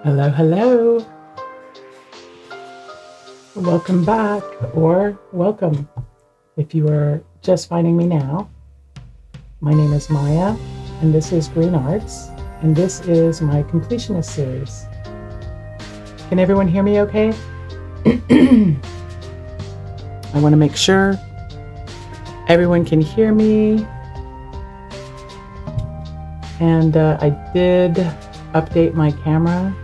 Hello, hello. Welcome back, or welcome if you are just finding me now. My name is Maya, and this is greenARTS, and this is my Completionist series. Can everyone hear me okay? I want to make sure everyone can hear me. And I did update my camera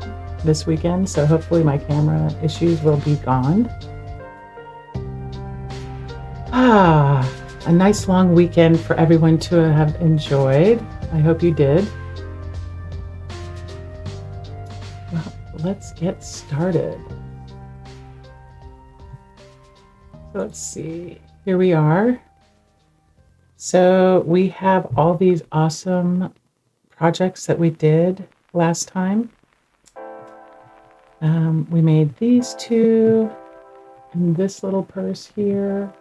this weekend, so hopefully my camera issues will be gone. A nice long weekend for everyone to have enjoyed. I hope you did. Well, let's get started. So let's see, here we are. So we have all these awesome projects that we did last time. We made these two and this little purse here,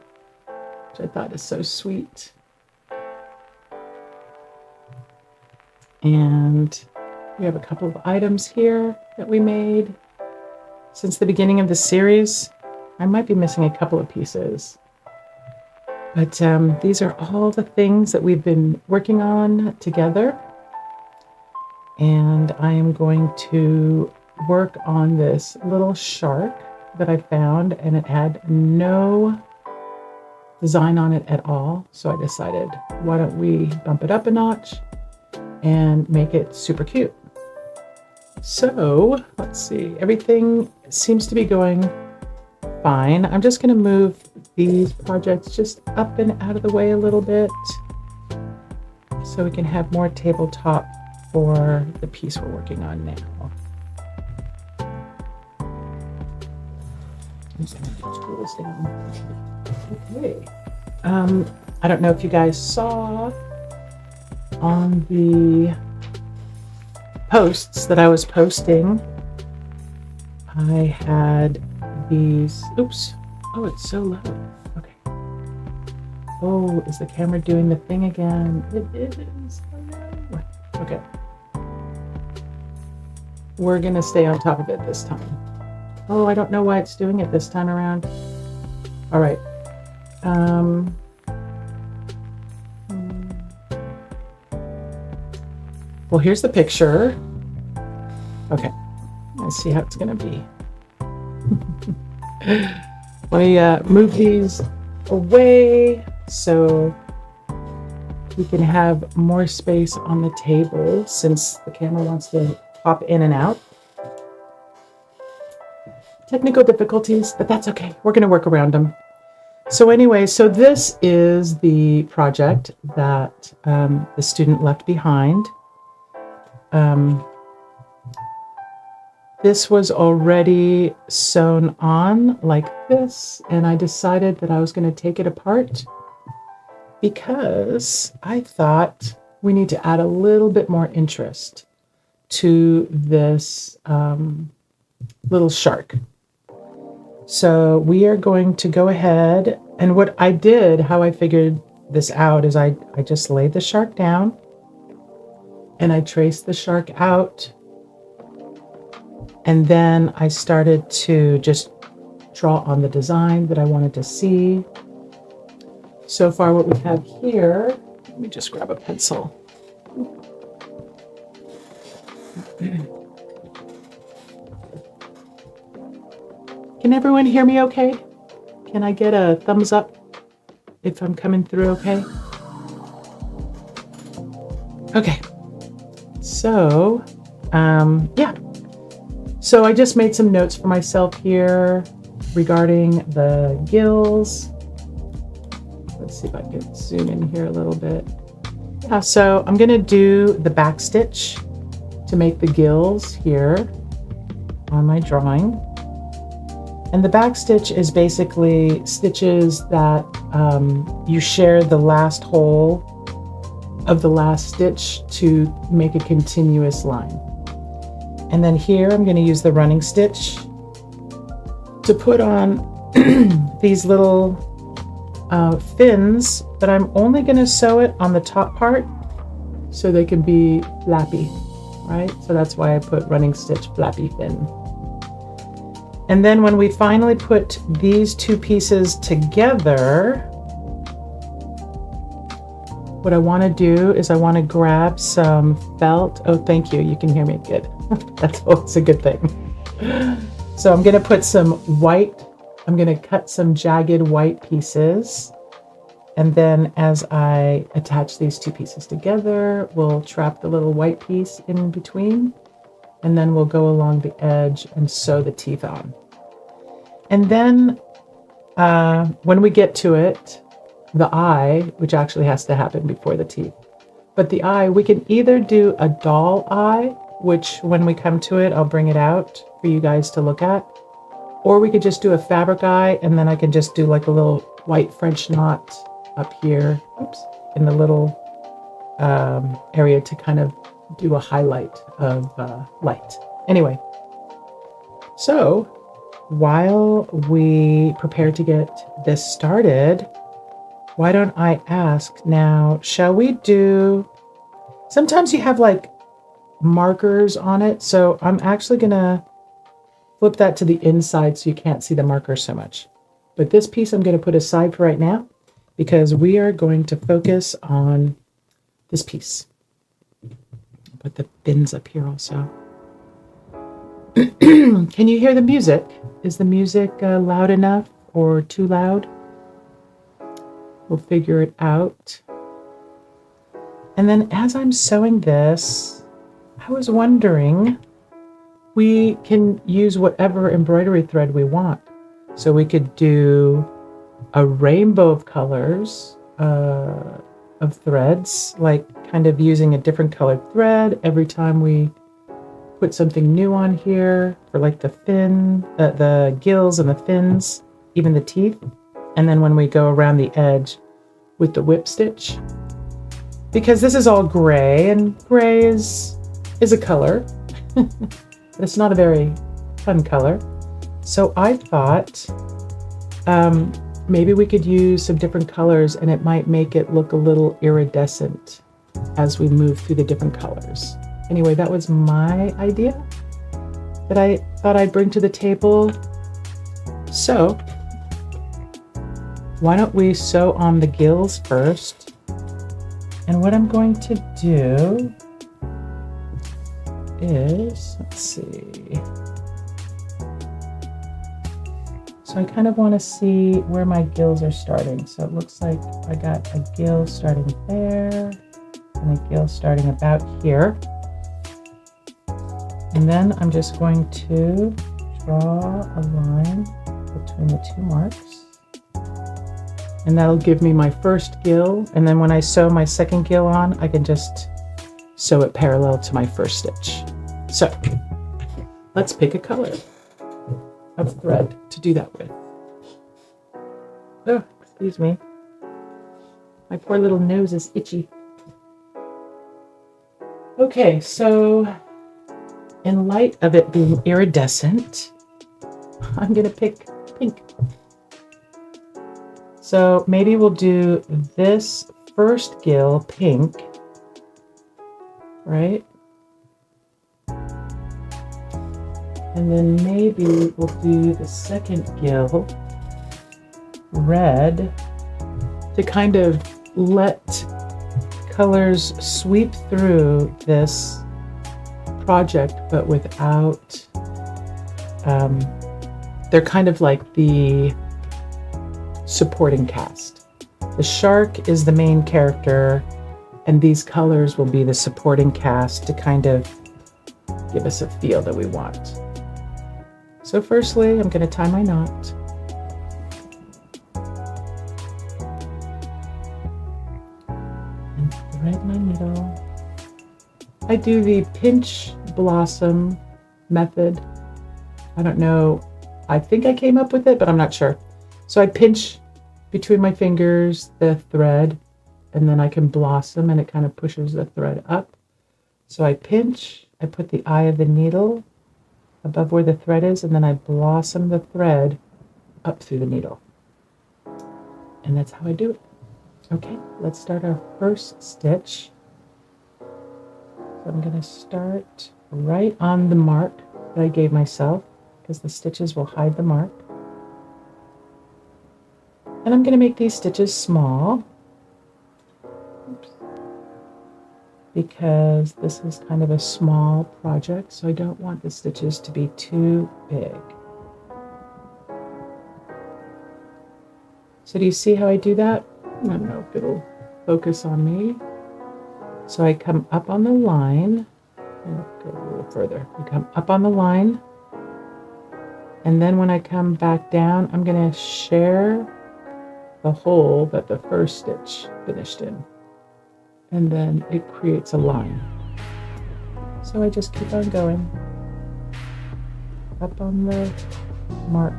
which I thought is so sweet. And we have a couple of items here that we made since the beginning of the series. I might be missing a couple of pieces, but these are all the things that we've been working on together. And I am going to work on this little shark that I found, and it had no design on it at all. So I decided, why don't we bump it up a notch and make it super cute? So let's see, everything seems to be going fine. I'm just going to move these projects just up and out of the way a little bit so we can have more tabletop for the piece we're working on now. I'm just going to scroll this down. Okay. I don't know if you guys saw on the posts that I was posting, I had these, oops, oh, it's so low. Okay. Oh, is the camera doing the thing again? It is. Oh, no. Okay. We're going to stay on top of it this time. Oh, I don't know why it's doing it this time around. All right. Well, here's the picture. Okay. Let's see how it's going to be. Let me move these away so we can have more space on the table since the camera wants to pop in and out. Technical difficulties, but that's okay. We're going to work around them. So anyway, so this is the project that the student left behind. This was already sewn on like this, and I decided that I was going to take it apart because I thought we need to add a little bit more interest to this little shark. So we are going to go ahead, and what I did, how I figured this out, is I just laid the shark down and I traced the shark out, and then I started to just draw on the design that I wanted to see. So far what we have here, let me just grab a pencil. Can everyone hear me okay? Can I get a thumbs up if I'm coming through okay? Okay. So, yeah. So I just made some notes for myself here regarding the gills. Let's see if I can zoom in here a little bit. Yeah, so I'm going to do the back stitch to make the gills here on my drawing. And the back stitch is basically stitches that you share the last hole of the last stitch to make a continuous line. And then here I'm going to use the running stitch to put on these little fins, but I'm only going to sew it on the top part so they can be flappy. right? So that's why I put running stitch flappy fin. And then when we finally put these two pieces together, what I want to do is I want to grab some felt. Oh, thank you. You can hear me good. That's always a good thing. So I'm going to put some white, I'm going to cut some jagged white pieces. And then as I attach these two pieces together, we'll trap the little white piece in between. And then we'll go along the edge and sew the teeth on. And then when we get to it, the eye, which actually has to happen before the teeth, but the eye, we can either do a doll eye, which when we come to it, I'll bring it out for you guys to look at, or we could just do a fabric eye, and then I can just do like a little white French knot up here, oops, in the little area to kind of do a highlight of light. Anyway, so while we prepare to get this started, why don't I ask now, shall we do, sometimes you have like markers on it, so I'm actually gonna flip that to the inside so you can't see the marker so much. But this piece I'm gonna put aside for right now because we are going to focus on this piece. I'll put the bins up here also. Can you hear the music? Is the music loud enough or too loud? We'll figure it out. And then as I'm sewing this, I was wondering, we can use whatever embroidery thread we want. So we could do a rainbow of colors of threads, like kind of using a different colored thread every time we put something new on here for like the fin, the gills and the fins, even the teeth. And then when we go around the edge with the whip stitch, because this is all gray, and gray is a color, but it's not a very fun color. So I thought maybe we could use some different colors and it might make it look a little iridescent as we move through the different colors. Anyway, that was my idea that I thought I'd bring to the table. So why don't we sew on the gills first? And what I'm going to do is, let's see. So I kind of want to see where my gills are starting. So it looks like I got a gill starting there and a gill starting about here. And then I'm just going to draw a line between the two marks. And that'll give me my first gill. And then when I sew my second gill on, I can just sew it parallel to my first stitch. So let's pick a color of thread to do that with. Oh, excuse me. My poor little nose is itchy. Okay, so in light of it being iridescent, I'm gonna pick pink. So maybe we'll do this first gill pink, right? And then maybe we'll do the second gill red to kind of let colors sweep through this project, but without, they're kind of like the supporting cast. The shark is the main character, and these colors will be the supporting cast to kind of give us a feel that we want. So firstly, I'm going to tie my knot. And thread my needle. I do the pinch blossom method. I don't know. I think I came up with it, but I'm not sure. So I pinch between my fingers the thread, and then I can blossom, and it kind of pushes the thread up. So I pinch, I put the eye of the needle above where the thread is, and then I blossom the thread up through the needle. And that's how I do it. Okay, let's start our first stitch. So I'm going to start right on the mark that I gave myself, because the stitches will hide the mark. And I'm going to make these stitches small. Oops. Because this is kind of a small project, so I don't want the stitches to be too big. So do you see how I do that? I don't know if it'll focus on me. So I come up on the line, and go a little further. I come up on the line, and then when I come back down, I'm going to share the hole that the first stitch finished in. And then it creates a line. So I just keep on going up on the mark,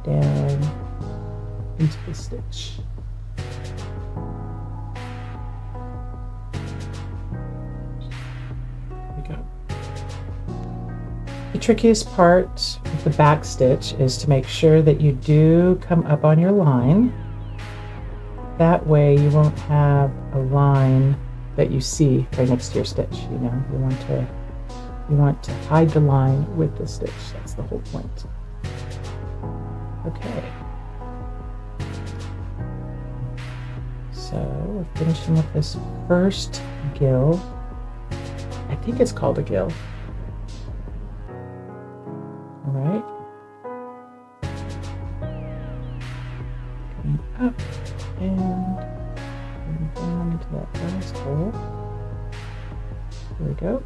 down into the stitch. There we go. The trickiest part of the back stitch is to make sure that you do come up on your line. That way you won't have a line that you see right next to your stitch. You know, you want to hide the line with the stitch. That's the whole point. Okay. So we're finishing up this first gill. I think it's called a gill. All right. Coming up. And down into that last hole. There we go.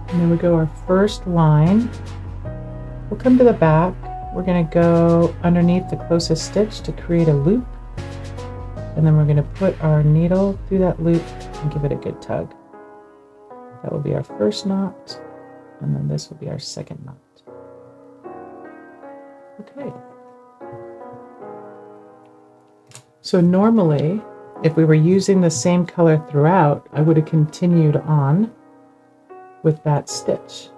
And then we go our first line. We'll come to the back. We're going to go underneath the closest stitch to create a loop. And then we're going to put our needle through that loop and give it a good tug. That will be our first knot. And then this will be our second knot. Okay. So normally, if we were using the same color throughout, I would have continued on with that stitch.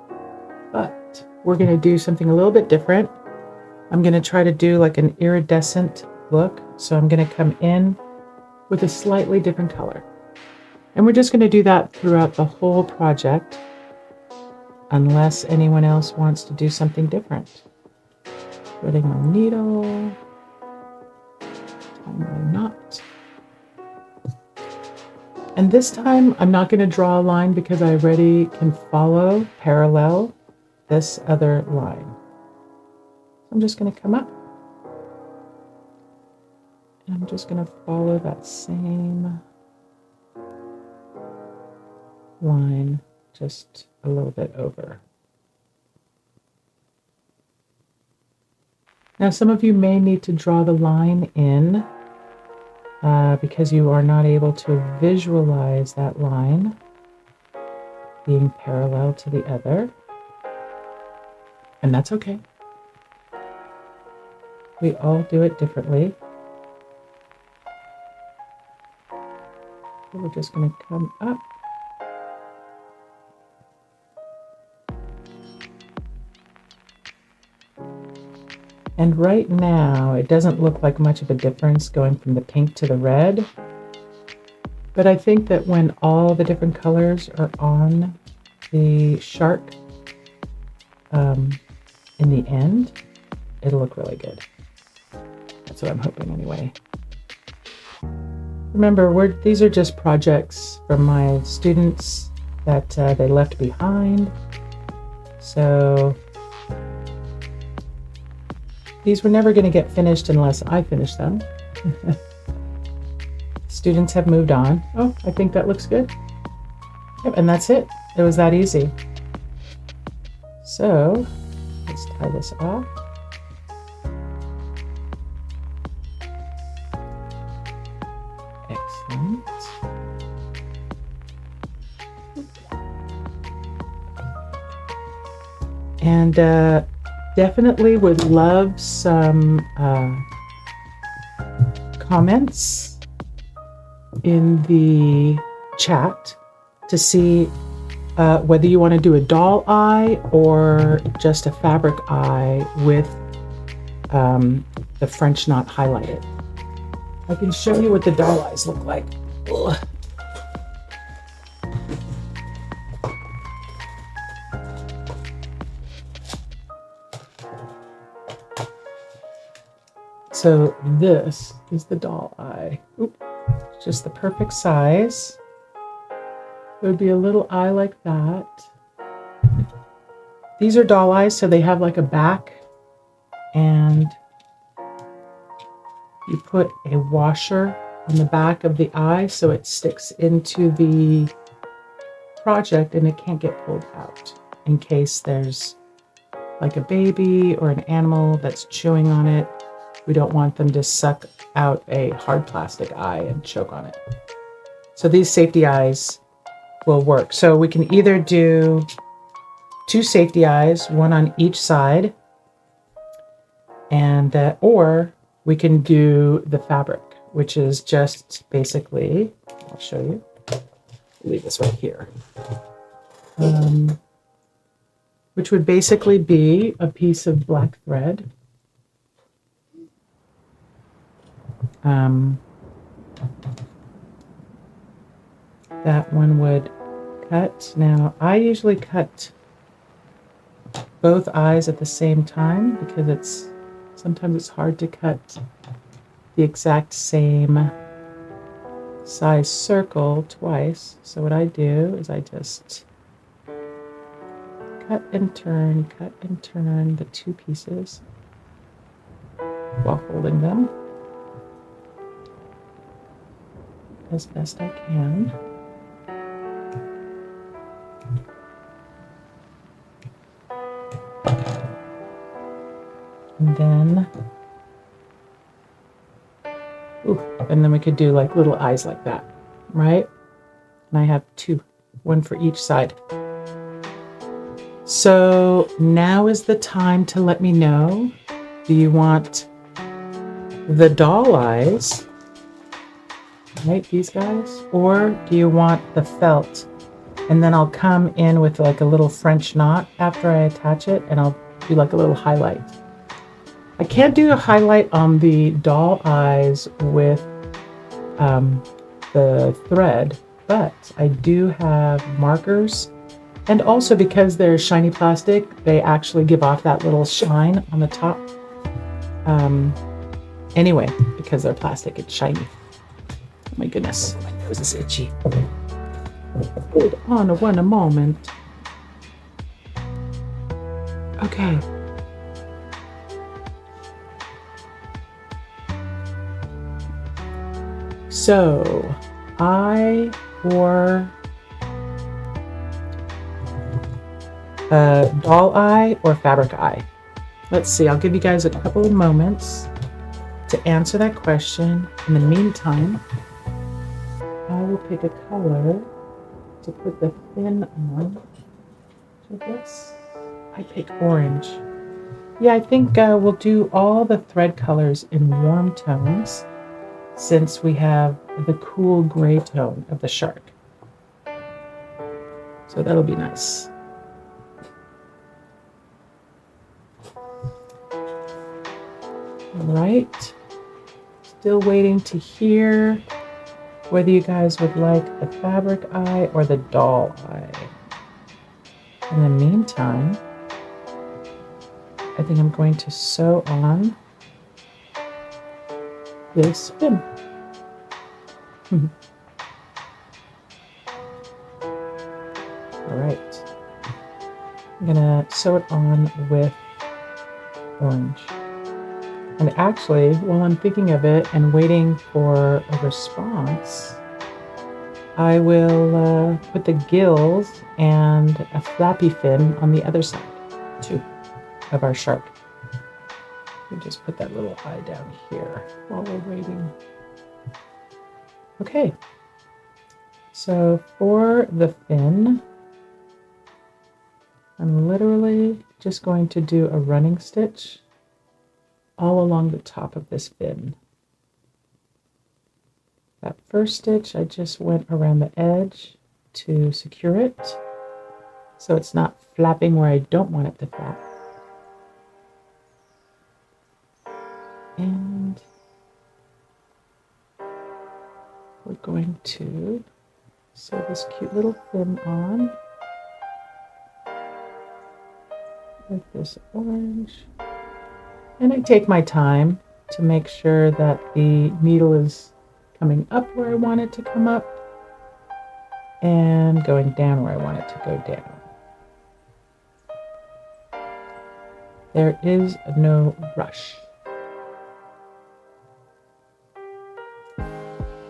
But we're going to do something a little bit different. I'm going to try to do like an iridescent look. So I'm going to come in with a slightly different color. And we're just going to do that throughout the whole project, unless anyone else wants to do something different. Threading my needle. My knot. And this time I'm not going to draw a line because I already can follow parallel this other line. I'm just going to come up and I'm just going to follow that same line just a little bit over. Now some of you may need to draw the line in because you are not able to visualize that line being parallel to the other. And that's okay. We all do it differently. So we're just going to come up. And right now, it doesn't look like much of a difference going from the pink to the red. But I think that when all the different colors are on the shark in the end, it'll look really good. That's what I'm hoping anyway. Remember, these are just projects from my students that they left behind. So these were never going to get finished unless I finish them. Students have moved on. Oh, I think that looks good. Yep, and that's it. It was that easy. So let's tie this off. Excellent. And definitely would love some comments in the chat to see whether you want to do a doll eye or just a fabric eye with the French knot highlighted. I can show you what the doll eyes look like. Ugh. So this is the doll eye. Oop, just the perfect size. It would be a little eye like that. These are doll eyes, so they have like a back, and you put a washer on the back of the eye so it sticks into the project and it can't get pulled out in case there's like a baby or an animal that's chewing on it. We don't want them to suck out a hard plastic eye and choke on it. So these safety eyes will work. So we can either do 2 safety eyes, one on each side, and or we can do the fabric, which is just basically, I'll show you. I'll leave this right here. Which would basically be a piece of black thread. That one would cut. Now, I usually cut both eyes at the same time because sometimes it's hard to cut the exact same size circle twice. So what I do is I just cut and turn the 2 pieces while holding them as best I can. And then we could do like little eyes like that, right? And I have 2, one for each side. So now is the time to let me know, do you want the doll eyes, right, these guys, or do you want the felt? And then I'll come in with like a little French knot after I attach it, and I'll do like a little highlight. I can't do a highlight on the doll eyes with the thread, but I do have markers. And also because they're shiny plastic, they actually give off that little shine on the top. Anyway, because they're plastic, it's shiny. Oh my goodness, my nose is itchy. Hold on a moment. Okay. So, eye or doll eye or fabric eye? Let's see, I'll give you guys a couple of moments to answer that question. In the meantime, I will pick a color to put the fin on. So this, I pick orange. Yeah, I think we'll do all the thread colors in warm tones since we have the cool gray tone of the shark. So that'll be nice. All right, still waiting to hear whether you guys would like the fabric eye or the doll eye. In the meantime, I think I'm going to sew on this fin. All right, I'm gonna sew it on with orange. And actually, while I'm thinking of it and waiting for a response, I will put the gills and a flappy fin on the other side, too, of our shark. We just put that little eye down here while we're waiting. Okay, so for the fin, I'm literally just going to do a running stitch all along the top of this fin. That first stitch, I just went around the edge to secure it so it's not flapping where I don't want it to flap. And we're going to sew this cute little fin on with this orange. And I take my time to make sure that the needle is coming up where I want it to come up and going down where I want it to go down. There is no rush.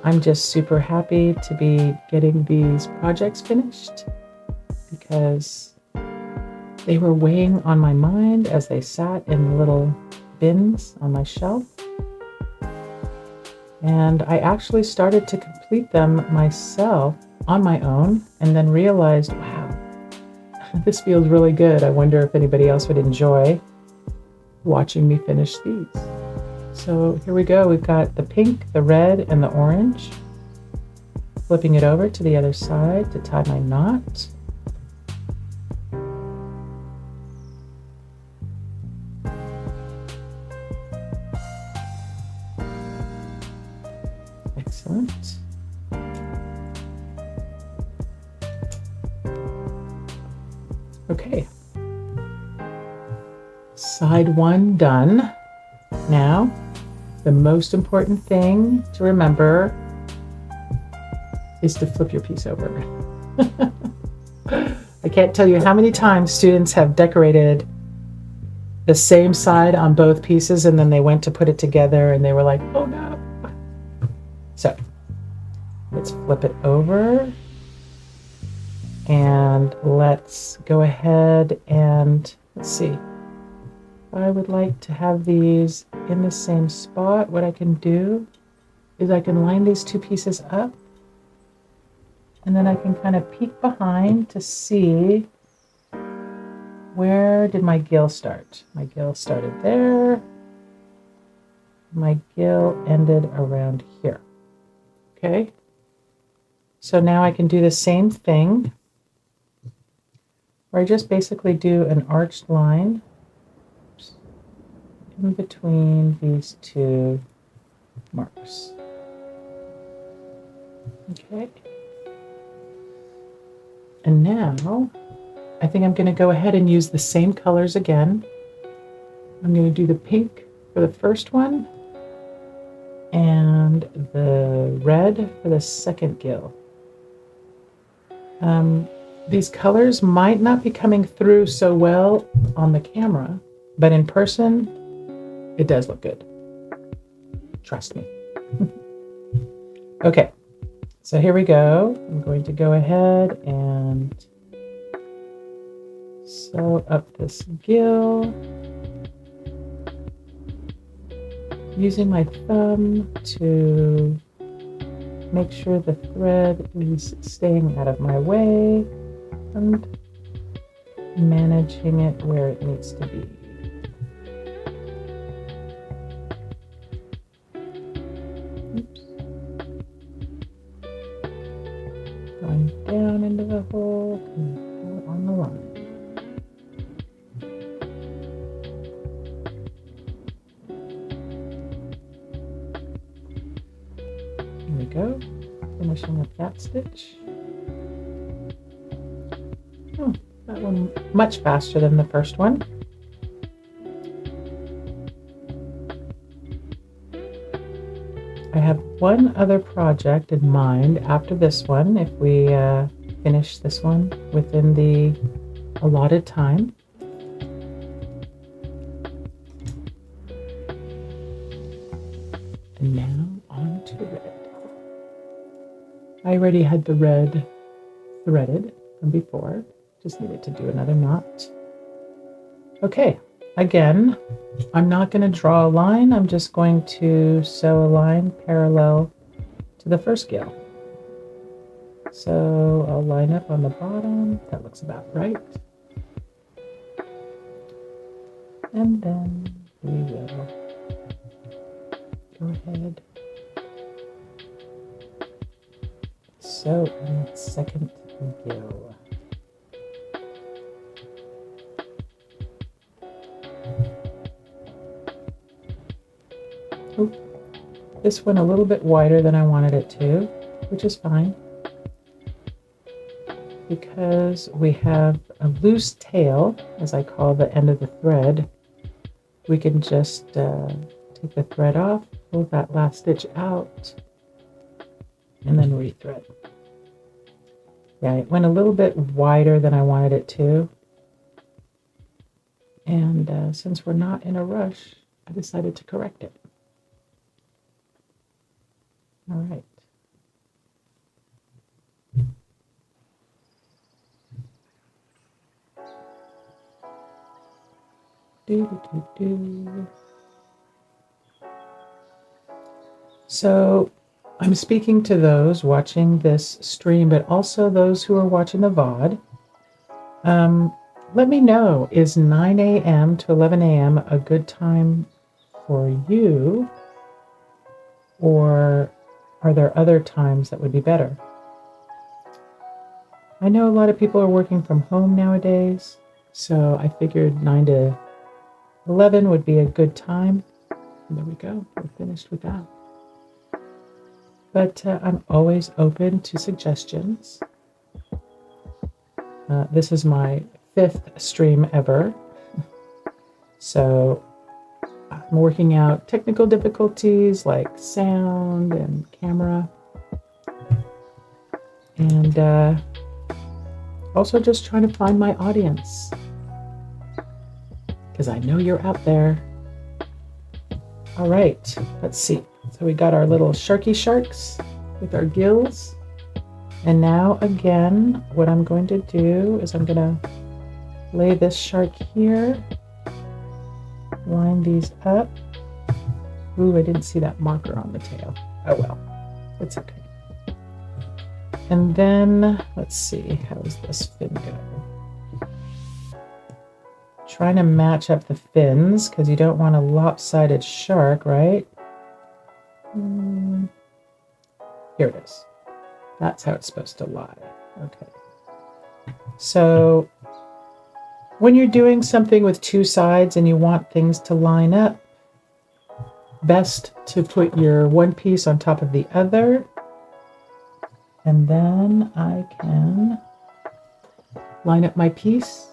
I'm just super happy to be getting these projects finished because they were weighing on my mind as they sat in little bins on my shelf. And I actually started to complete them myself on my own and then realized, wow, this feels really good. I wonder if anybody else would enjoy watching me finish these. So here we go. We've got the pink, the red, and the orange. Flipping it over to the other side to tie my knot. Excellent. Okay. Side one done. Now, the most important thing to remember is to flip your piece over. I can't tell you how many times students have decorated the same side on both pieces and then they went to put it together and they were like, oh no. So let's flip it over and let's go ahead and let's see. I would like to have these in the same spot. What I can do is I can line these two pieces up and then I can kind of peek behind to see where did my gill start. My gill started there. My gill ended around here. Okay. So now I can do the same thing where I just basically do an arched line in between these two marks. Okay. And now I think I'm going to go ahead and use the same colors again. I'm going to do the pink for the first one and the red for the second gill. These colors might not be coming through so well on the camera, but in person, it does look good. Trust me. Okay, so here we go. I'm going to go ahead and sew up this gill using my thumb to make sure the thread is staying out of my way and managing it where it needs to be. Oops. Going down into the hole and out on the line. Here we go, finishing up that stitch. Oh, that one much faster than the first one. I have one other project in mind after this one, if we finish this one within the allotted time. And now on to red. I already had the red threaded from before, just needed to do another knot. Okay, again, I'm not going to draw a line, I'm just going to sew a line parallel to the first gill. So I'll line up on the bottom, that looks about right. And then we will go ahead, sew in the second gill. Oh, this went a little bit wider than I wanted it to, which is fine, because we have a loose tail, as I call the end of the thread. We can just Take the thread off, pull that last stitch out, and then rethread. Yeah, it went a little bit wider than I wanted it to. And since we're not in a rush, I decided to correct it. All right. So I'm speaking to those watching this stream, but also those who are watching the VOD. Let me know, is 9 a.m. to 11 a.m. a good time for you? Or are there other times that would be better? I know a lot of people are working from home nowadays, so I figured 9 to 11 would be a good time. And there we go, we're finished with that. But I'm always open to suggestions. This is my 5th stream ever. So I'm working out technical difficulties like sound and camera. And also just trying to find my audience. Because I know you're out there. All right, let's see. So we got our little sharky sharks with our gills. And now again, what I'm going to do is I'm going to lay this shark here. Line these up. Ooh, I didn't see that marker on the tail. Oh well, it's okay. And then, let's see, how does this fin go? Trying to match up the fins, because you don't want a lopsided shark, right? Here it is. That's how it's supposed to lie. Okay. So, when you're doing something with two sides and you want things to line up, best to put your one piece on top of the other. And then I can line up my piece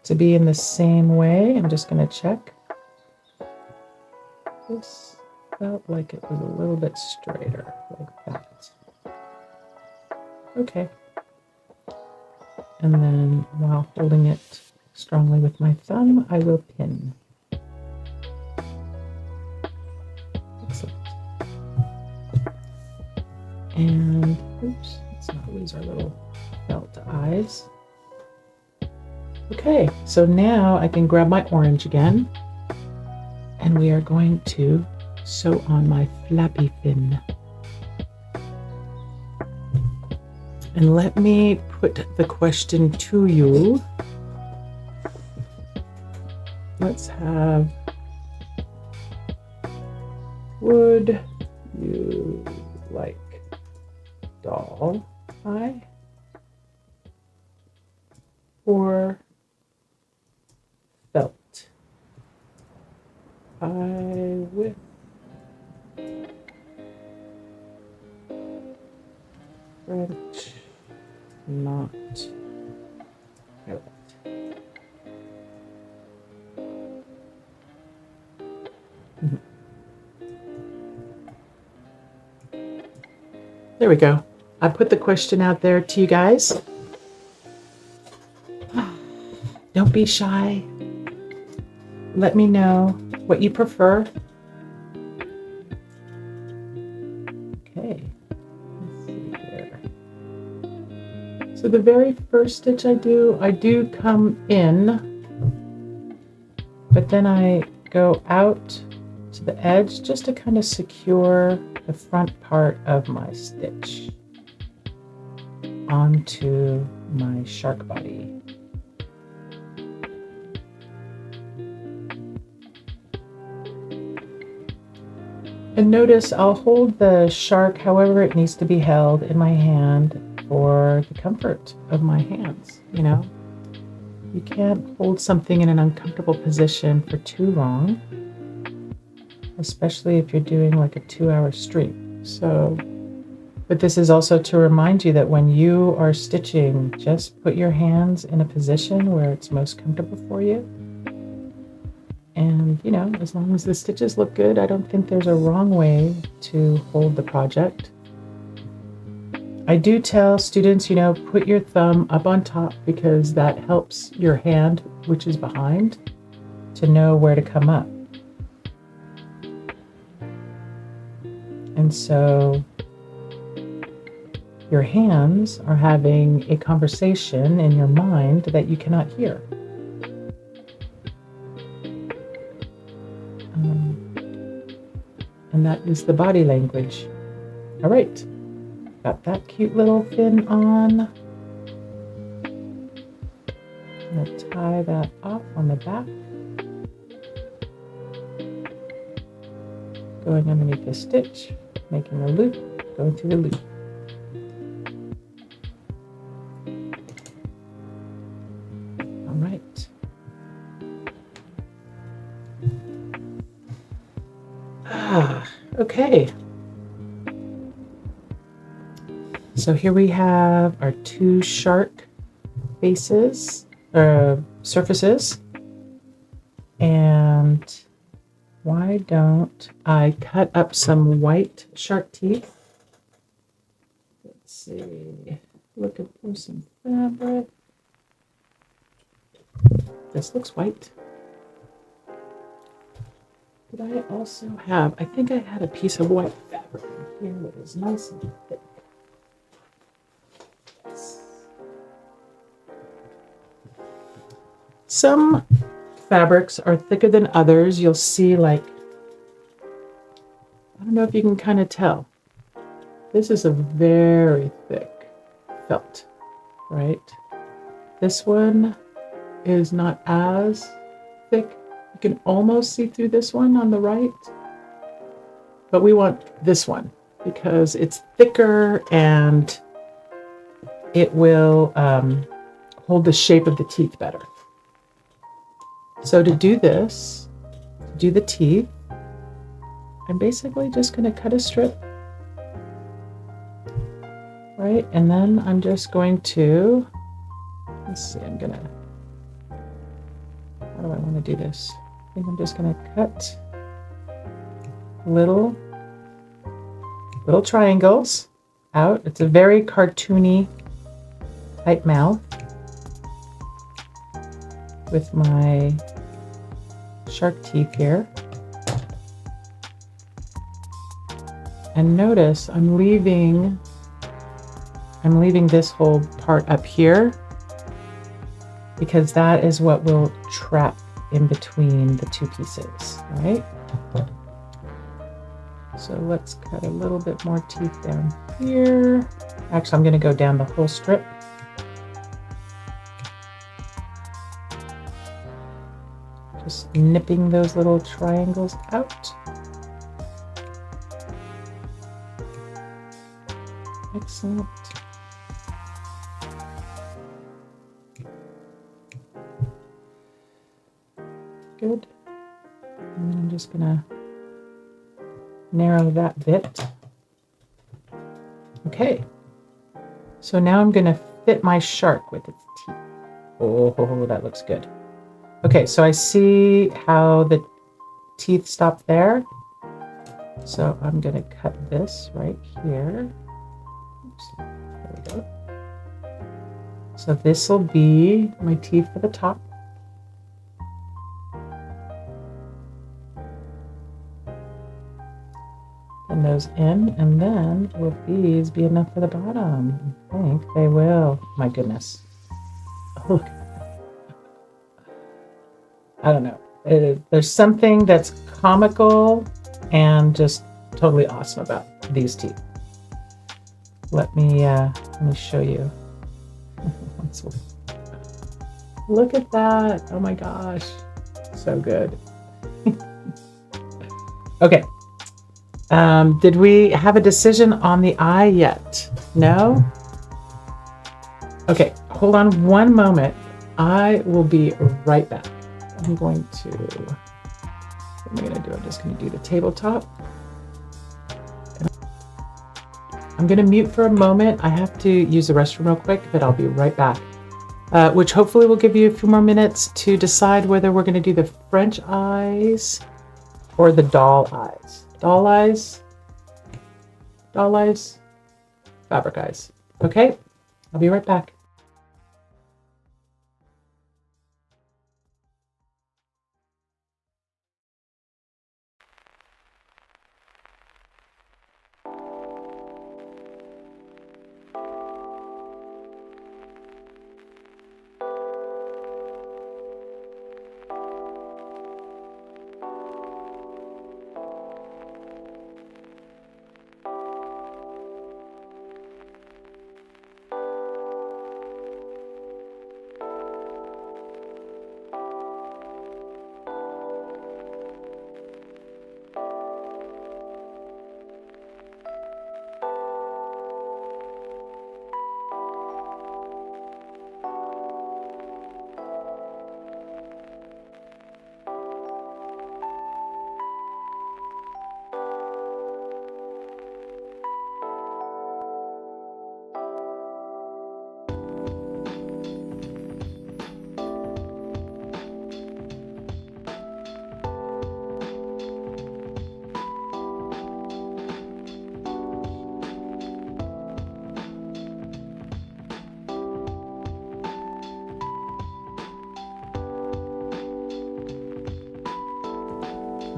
to be in the same way. I'm just going to check. This felt like it was a little bit straighter, like that. Okay. And then while holding it strongly with my thumb, I will pin. Excellent. And, oops, let's not lose our little felt eyes. Okay, so now I can grab my orange again, and we are going to sew on my flappy fin. And let me put the question to you. Let's have, would you like doll eye or felt eye with French knot eyelet? There we go. I put the question out there to you guys. Don't be shy. Let me know what you prefer. Okay. Let's see here. So the very first stitch I do come in, but then I go out to the edge just to kind of secure the front part of my stitch onto my shark body. And notice I'll hold the shark however it needs to be held in my hand for the comfort of my hands, you know? You can't hold something in an uncomfortable position for too long, especially if you're doing like a 2-hour stream. So, but this is also to remind you that when you are stitching, just put your hands in a position where it's most comfortable for you. And, you know, as long as the stitches look good, I don't think there's a wrong way to hold the project. I do tell students, you know, put your thumb up on top because that helps your hand, which is behind, to know where to come up. And so your hands are having a conversation in your mind that you cannot hear. And that is the body language. All right, got that cute little fin on. I'm going to tie that off on the back. Going underneath the stitch, making a loop, going through the loop. All right. Okay. So here we have our two shark faces, surfaces. And why don't I cut up some white shark teeth? Let's see. Looking for some fabric. This looks white. Did I also have, I think I had a piece of white fabric in here that is nice and thick. Yes. Some fabrics are thicker than others. You'll see, like, I don't know if you can kind of tell. This is a very thick felt, right? This one is not as thick. You can almost see through this one on the right, but we want this one because it's thicker and it will hold the shape of the teeth better. So to do this, to do the teeth, I'm basically just going to cut a strip, right? And then I'm just going to, let's see, how do I want to do this? I think I'm just going to cut little triangles out. It's a very cartoony type mouth with my shark teeth here. And notice I'm leaving this whole part up here because that is what will trap in between the two pieces, right? So let's cut a little bit more teeth down here. Actually, I'm going to go down the whole strip. Just nipping those little triangles out. Excellent. Good. And I'm just gonna narrow that bit. Okay. So now I'm gonna fit my shark with its teeth. Oh, that looks good. Okay, so I see how the teeth stop there. So I'm gonna cut this right here. Oops, there we go. So this will be my teeth for the top. And those in, and then will these be enough for the bottom? I think they will. My goodness. Oh, look. I don't know. There's something that's comical and just totally awesome about these teeth. Let me show you. Look at that. Oh my gosh. So good. Okay. Did we have a decision on the eye yet? No? Okay, hold on one moment. I will be right back. I'm going to, what am I going to do? I'm just going to do the tabletop. I'm going to mute for a moment. I have to use the restroom real quick, but I'll be right back. which hopefully will give you a few more minutes to decide whether we're going to do the French eyes or the doll eyes. Doll eyes, fabric eyes. Okay, I'll be right back.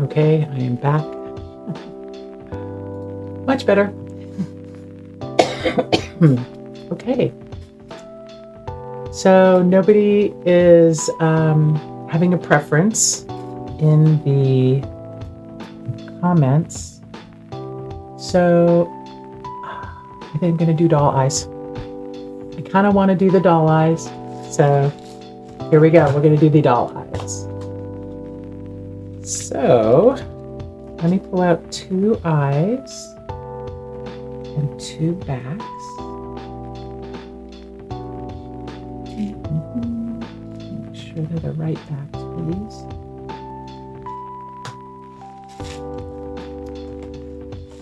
Okay, I am back. Much better. Okay. So nobody is having a preference in the comments. So I think I'm going to do doll eyes. I kind of want to do the doll eyes. So here we go. We're going to do the doll eyes. So let me pull out 2 eyes and 2 backs. Make sure they're the right backs, please.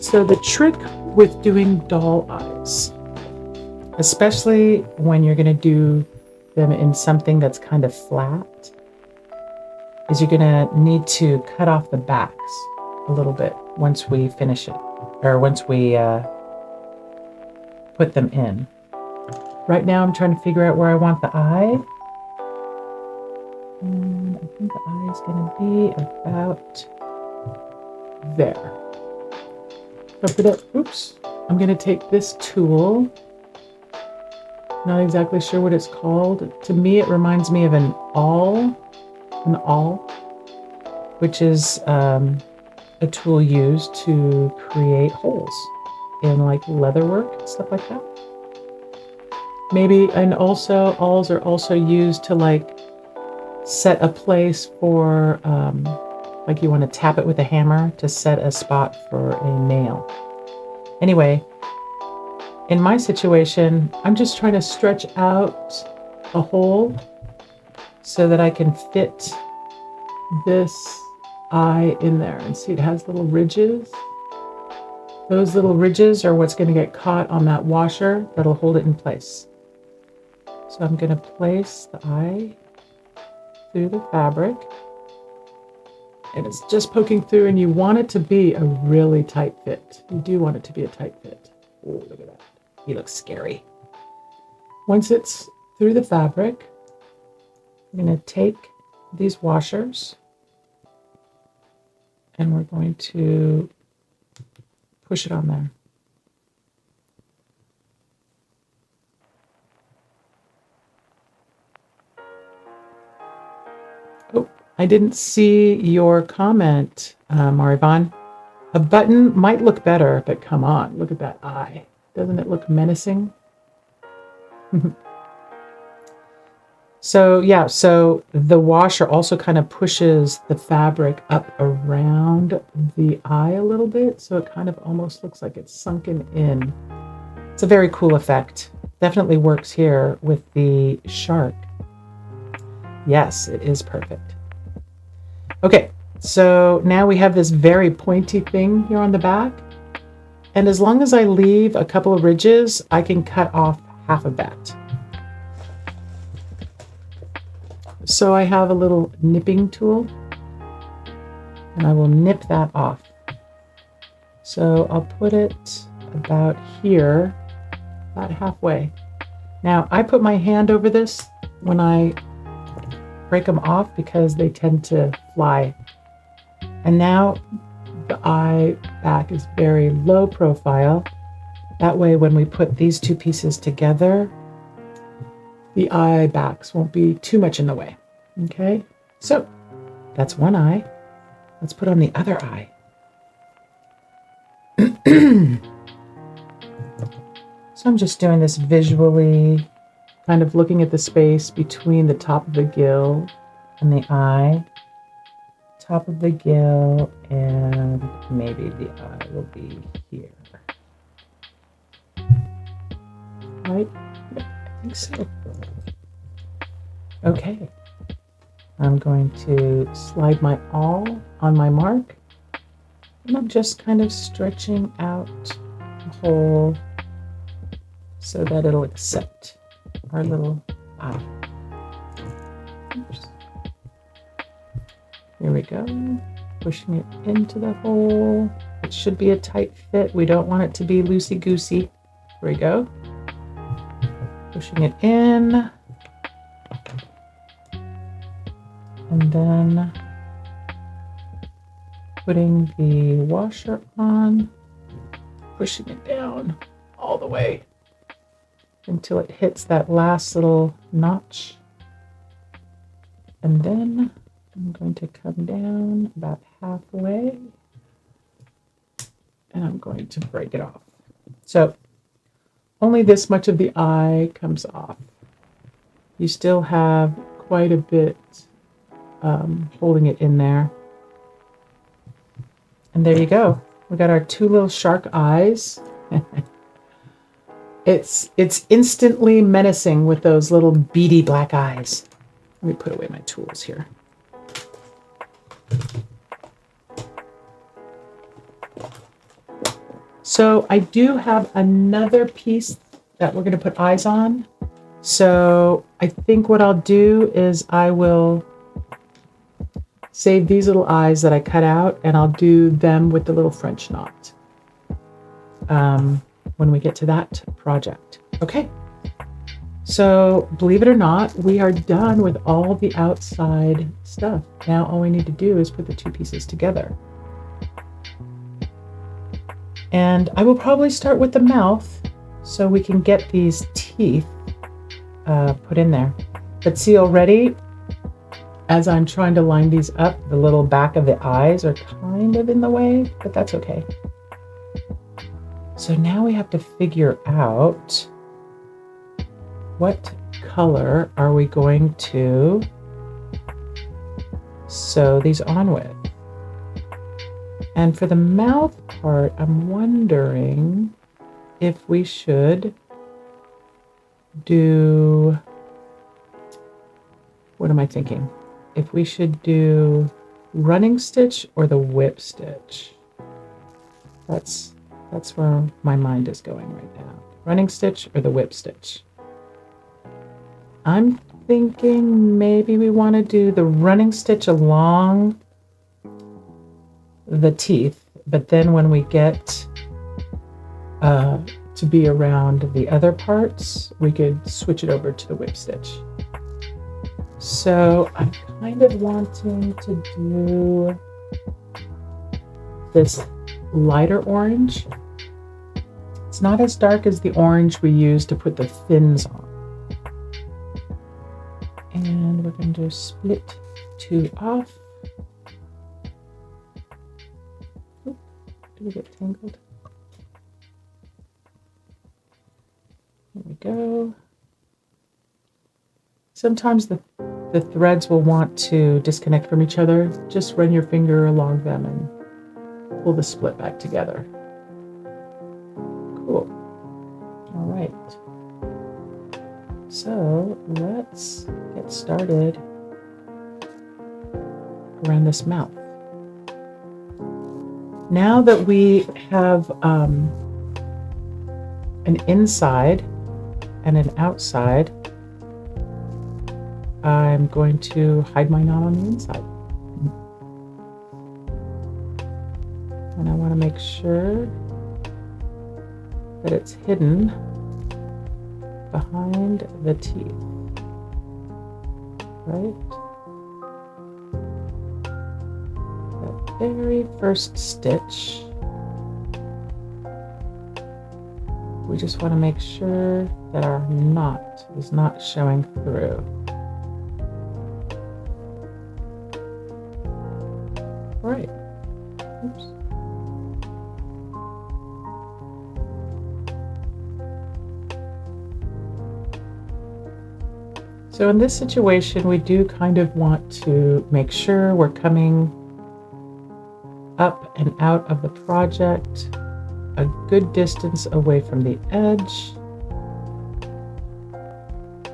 So the trick with doing doll eyes, especially when you're going to do them in something that's kind of flat, is you're going to need to cut off the backs a little bit once we finish it, or once we put them in. Right now I'm trying to figure out where I want the eye. And I think the eye is going to be about there. Oops. I'm going to take this tool. Not exactly sure what it's called. To me it reminds me of an awl, which is a tool used to create holes in like leather work and stuff like that. Maybe, and also awls are also used to like set a place for like you want to tap it with a hammer to set a spot for a nail. Anyway, in my situation, I'm just trying to stretch out a hole so that I can fit this eye in there. And see, it has little ridges. Those little ridges are what's going to get caught on that washer that'll hold it in place. So I'm going to place the eye through the fabric. And it's just poking through, and you want it to be a really tight fit. You do want it to be a tight fit. Oh, look at that. He looks scary. Once it's through the fabric, I'm going to take these washers and we're going to push it on there. Oh, I didn't see your comment, Marivan. A button might look better, but come on, look at that eye. Doesn't it look menacing? So yeah, so the washer also kind of pushes the fabric up around the eye a little bit, so it kind of almost looks like it's sunken in. It's a very cool effect. Definitely works here with the shark. Yes, it is perfect. Okay, so now we have this very pointy thing here on the back. And as long as I leave a couple of ridges, I can cut off half of that. So I have a little nipping tool, and I will nip that off. So I'll put it about here, about halfway. Now I put my hand over this when I break them off because they tend to fly. And now the eye back is very low profile. That way when we put these two pieces together, the eye backs won't be too much in the way. Okay, so that's one eye. Let's put on the other eye. So I'm just doing this visually, kind of looking at the space between the top of the gill and the eye. Top of the gill, and maybe the eye will be here. Right? Yep, I think so. Okay. I'm going to slide my awl on my mark, and I'm just kind of stretching out the hole so that it'll accept our little eye. Oops. Here we go, pushing it into the hole. It should be a tight fit. We don't want it to be loosey-goosey. Here we go. Pushing it in. And then putting the washer on, pushing it down all the way until it hits that last little notch. And then I'm going to come down about halfway, and I'm going to break it off. So only this much of the eye comes off. You still have quite a bit holding it in there. And there you go. We got our two little shark eyes. It's instantly menacing with those little beady black eyes. Let me put away my tools here. So I do have another piece that we're going to put eyes on. So I think what I'll do is I will save these little eyes that I cut out, and I'll do them with the little French knot when we get to that project. Okay. So believe it or not, we are done with all the outside stuff. Now all we need to do is put the two pieces together. And I will probably start with the mouth so we can get these teeth put in there. But see already, as I'm trying to line these up, the little back of the eyes are kind of in the way, but that's okay. So now we have to figure out what color are we going to sew these on with. And for the mouth part, I'm wondering if we should do, what am I thinking? If we should do running stitch or the whip stitch. That's where my mind is going right now. Running stitch or the whip stitch. I'm thinking maybe we want to do the running stitch along the teeth, but then when we get to be around the other parts, we could switch it over to the whip stitch. So I'm kind of wanting to do this lighter orange. It's not as dark as the orange we used to put the fins on. And we're going to split two off. Oop, did we get tangled? There we go. Sometimes the threads will want to disconnect from each other. Just run your finger along them and pull the split back together. Cool. All right. So let's get started around this mouth. Now that we have an inside and an outside, I'm going to hide my knot on the inside. And I want to make sure that it's hidden behind the teeth, right? That very first stitch, we just want to make sure that our knot is not showing through. All right. Oops. So in this situation, we do kind of want to make sure we're coming up and out of the project a good distance away from the edge,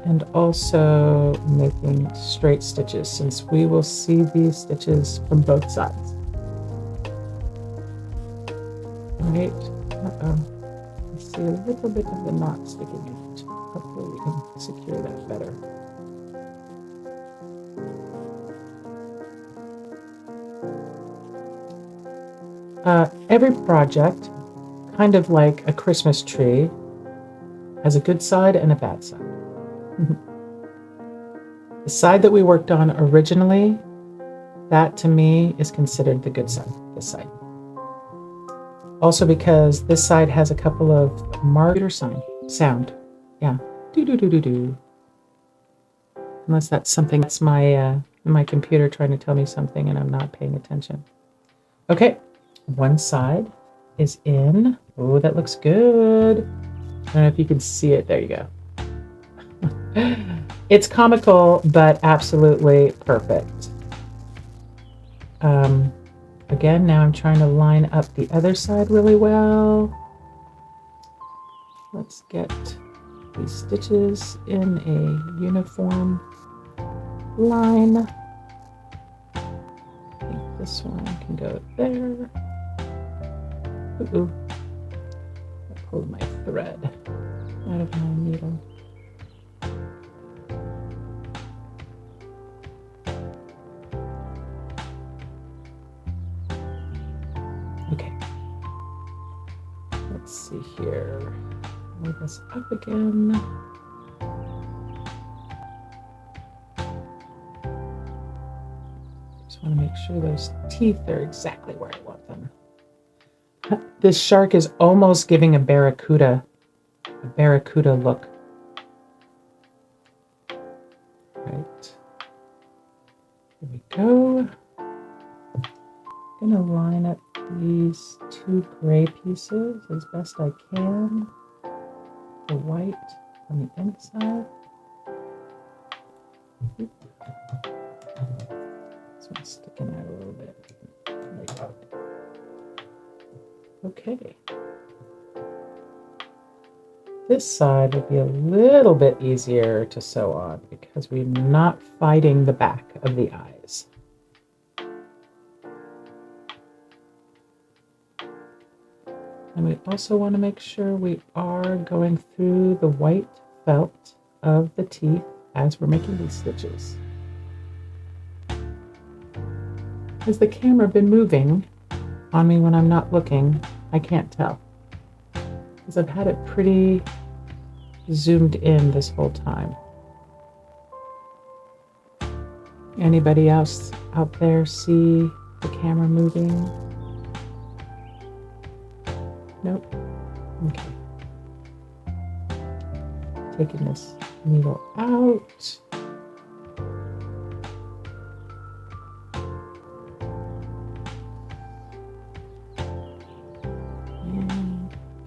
and also making straight stitches, since we will see these stitches from both sides. All right. I see a little bit of the knot sticking out. Hopefully we can secure that better. Every project, kind of like a Christmas tree, has a good side and a bad side. The side that we worked on originally, that to me is considered the good side, this side. Also because this side has a couple of marker sound. Yeah, do. Unless that's something, that's my computer trying to tell me something and I'm not paying attention. Okay, one side is in. Oh, that looks good. I don't know if you can see it. There you go. It's comical, but absolutely perfect. Again, now I'm trying to line up the other side really well. Let's get these stitches in a uniform line. I think this one can go there. Ooh, I pulled my thread out of my needle. Okay, let's see here. Move this up again. Just want to make sure those teeth are exactly where I want them. This shark is almost giving a barracuda look. Right. Here we go. I'm gonna line up these two gray pieces as best I can. The white on the inside. This one's sticking out a little bit. Like that. Okay. This side would be a little bit easier to sew on because we're not fighting the back of the eyes. And we also want to make sure we are going through the white felt of the teeth as we're making these stitches. Has the camera been moving on me when I'm not looking? I can't tell, because I've had it pretty zoomed in this whole time. Anybody else out there see the camera moving? Nope. Okay. Taking this needle out.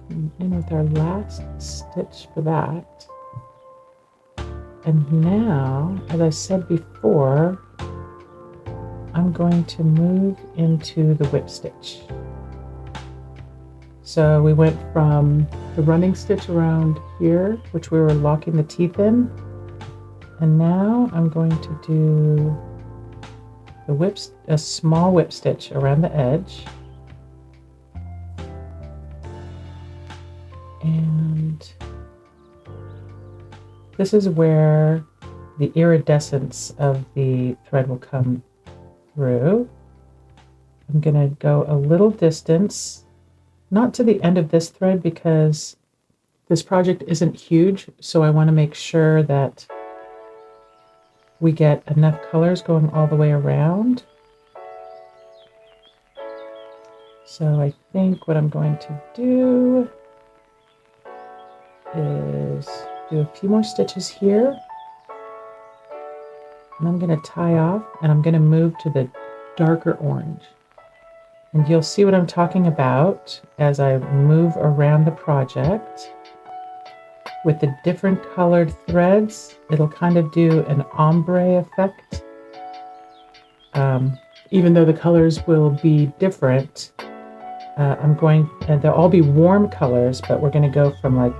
And in with our last stitch for that. And now, as I said before, I'm going to move into the whip stitch. So we went from the running stitch around here, which we were locking the teeth in, and now I'm going to do the a small whip stitch around the edge, and this is where the iridescence of the thread will come through. I'm going to go a little distance, not to the end of this thread because this project isn't huge, so I want to make sure that we get enough colors going all the way around. So I think what I'm going to do is do a few more stitches here. And I'm going to tie off and I'm going to move to the darker orange. And you'll see what I'm talking about as I move around the project. With the different colored threads, it'll kind of do an ombre effect. Even though the colors will be different, they'll all be warm colors, but we're going to go from like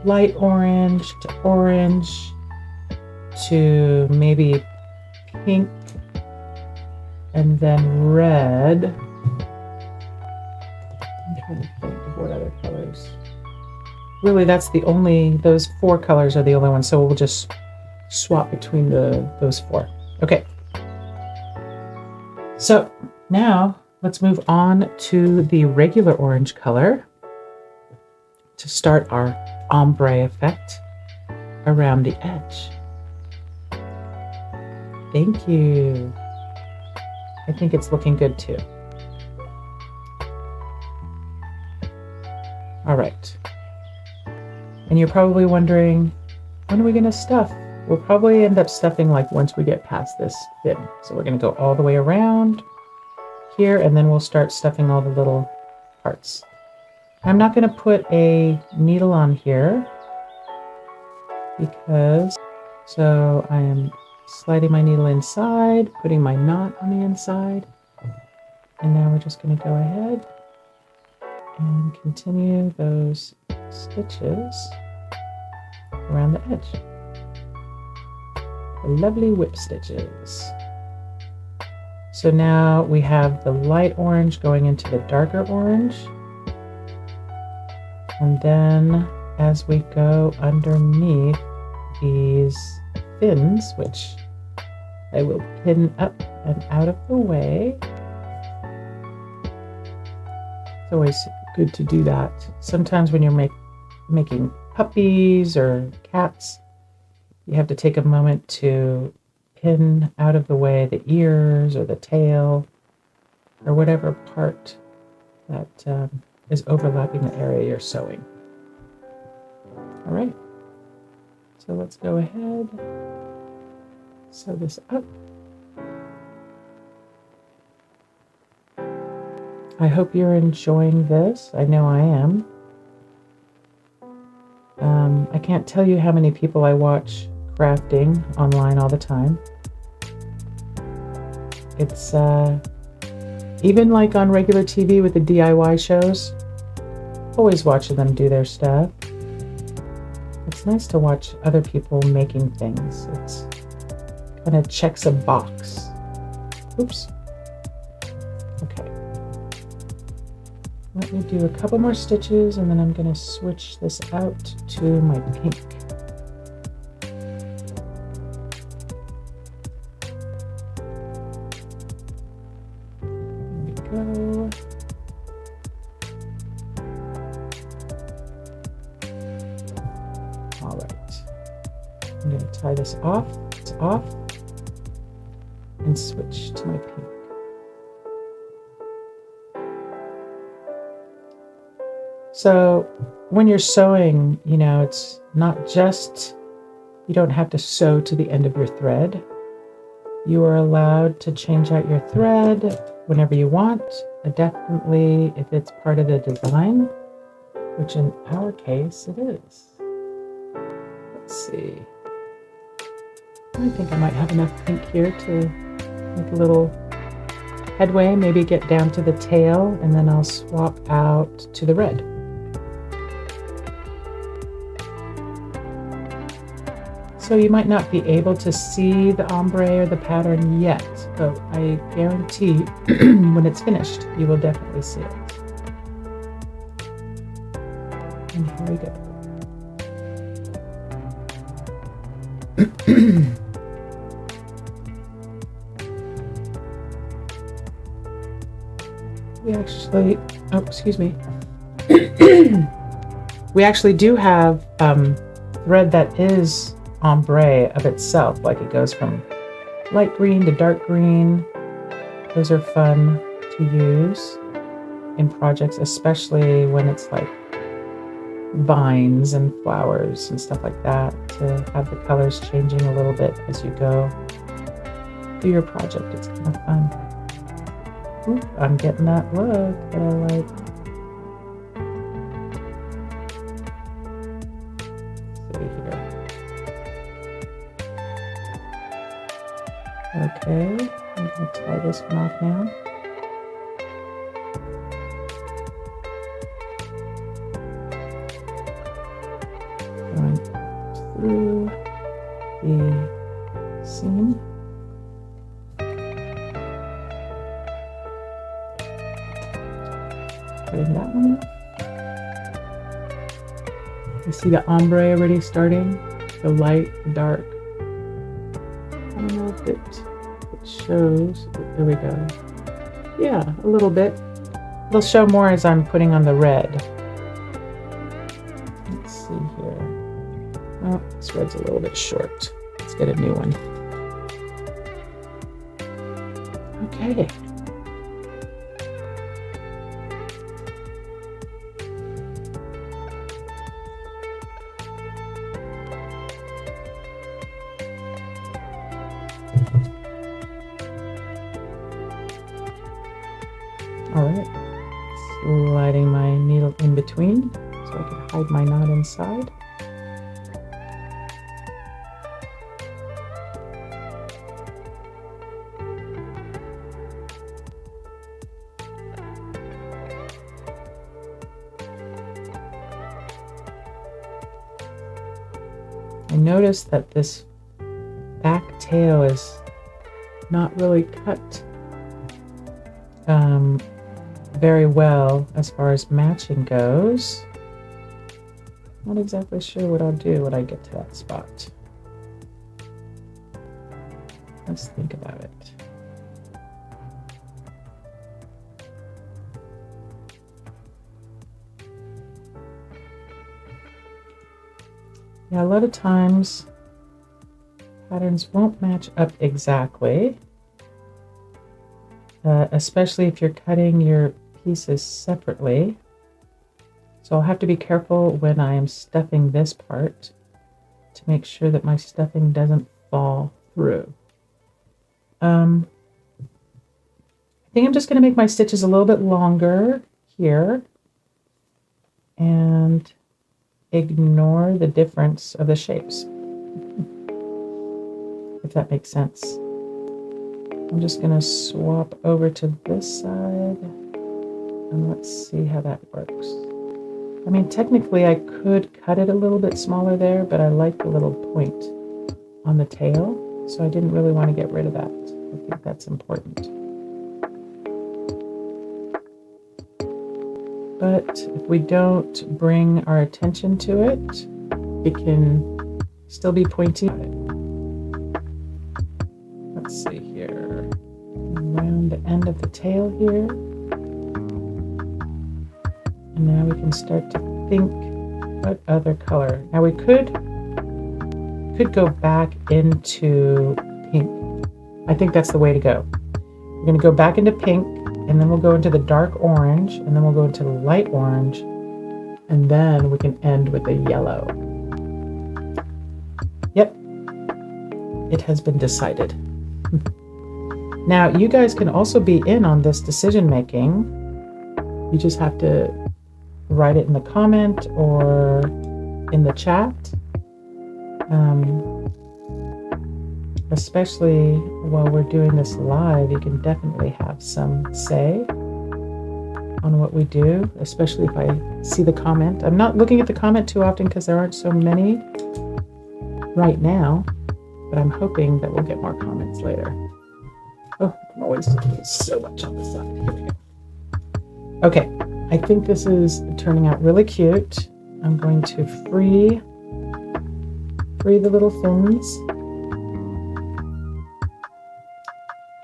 light orange to orange to maybe pink and then red. I'm trying to think of what other colors. Really, those 4 colors are the only ones, so we'll just swap between those 4. Okay. So now let's move on to the regular orange color to start our ombre effect around the edge. Thank you. I think it's looking good too. All right. And you're probably wondering, when are we going to stuff? We'll probably end up stuffing like once we get past this fin. So we're going to go all the way around here, and then we'll start stuffing all the little parts. I'm not going to put a needle on here so I am sliding my needle inside, putting my knot on the inside. And now we're just going to go ahead and continue those stitches around the edge. The lovely whip stitches. So now we have the light orange going into the darker orange. And then as we go underneath these fins, which I will pin up and out of the way. It's always good to do that. Sometimes when you're making puppies or cats, you have to take a moment to pin out of the way the ears or the tail or whatever part that is overlapping the area you're sewing. All right, so let's go ahead, sew this up. I hope you're enjoying this. I know I am. I can't tell you how many people I watch crafting online all the time. It's even like on regular TV with the DIY shows, always watching them do their stuff. It's nice to watch other people making things. It's kind of checks a box. Oops. Okay. Let me do a couple more stitches and then I'm going to switch this out to my pink. There we go. All right. I'm going to tie this off. It's off. And switch to my pink. So when you're sewing, you know, it's not just, you don't have to sew to the end of your thread. You are allowed to change out your thread whenever you want. Definitely if it's part of the design, which in our case it is. Let's see. I think I might have enough pink here to make a little headway, maybe get down to the tail, and then I'll swap out to the red. So you might not be able to see the ombre or the pattern yet, but I guarantee when it's finished, you will definitely see it. And here we We actually, oh, excuse me. We actually do have thread that is ombre of itself, like it goes from light green to dark green. Those are fun to use in projects, especially when it's like vines and flowers and stuff like that, to have the colors changing a little bit as you go through your project. It's kind of fun. Ooh, I'm getting that look that I like. Let's see here. Okay, I'm going to tie this one off now. Going through the seam. Putting that one off. You see the ombre already starting? The light, the dark. I don't know if it shows. There we go. Yeah, a little bit. It'll show more as I'm putting on the red. Let's see here. Oh, this red's a little bit short. Let's get a new one. Okay. All right, sliding my needle in between so I can hide my knot inside. I noticed that this back tail is not really cut very well as far as matching goes. Not exactly sure what I'll do when I get to that spot. Let's think about it. Yeah, a lot of times patterns won't match up exactly, especially if you're cutting your pieces separately. So I'll have to be careful when I am stuffing this part to make sure that my stuffing doesn't fall through. I think I'm just going to make my stitches a little bit longer here and ignore the difference of the shapes, if that makes sense. I'm just going to swap over to this side and let's see how that works. I mean, technically I could cut it a little bit smaller there, but I like the little point on the tail, so I didn't really want to get rid of that. I think that's important. But if we don't bring our attention to it, it can still be pointy. Let's see here. Around the end of the tail here. And now we can start to think what other color. Now we could go back into pink. I think that's the way to go. We're going to go back into pink, and then we'll go into the dark orange, and then we'll go into the light orange, and then we can end with a yellow. Yep, it has been decided. Now, you guys can also be in on this decision making. You just have to write it in the comment or in the chat. Especially while we're doing this live, you can definitely have some say on what we do, especially if I see the comment. I'm not looking at the comment too often because there aren't so many right now, but I'm hoping that we'll get more comments later. Oh, I'm always doing so much on the side. Here we go. Okay, I think this is turning out really cute. I'm going to free the little fins.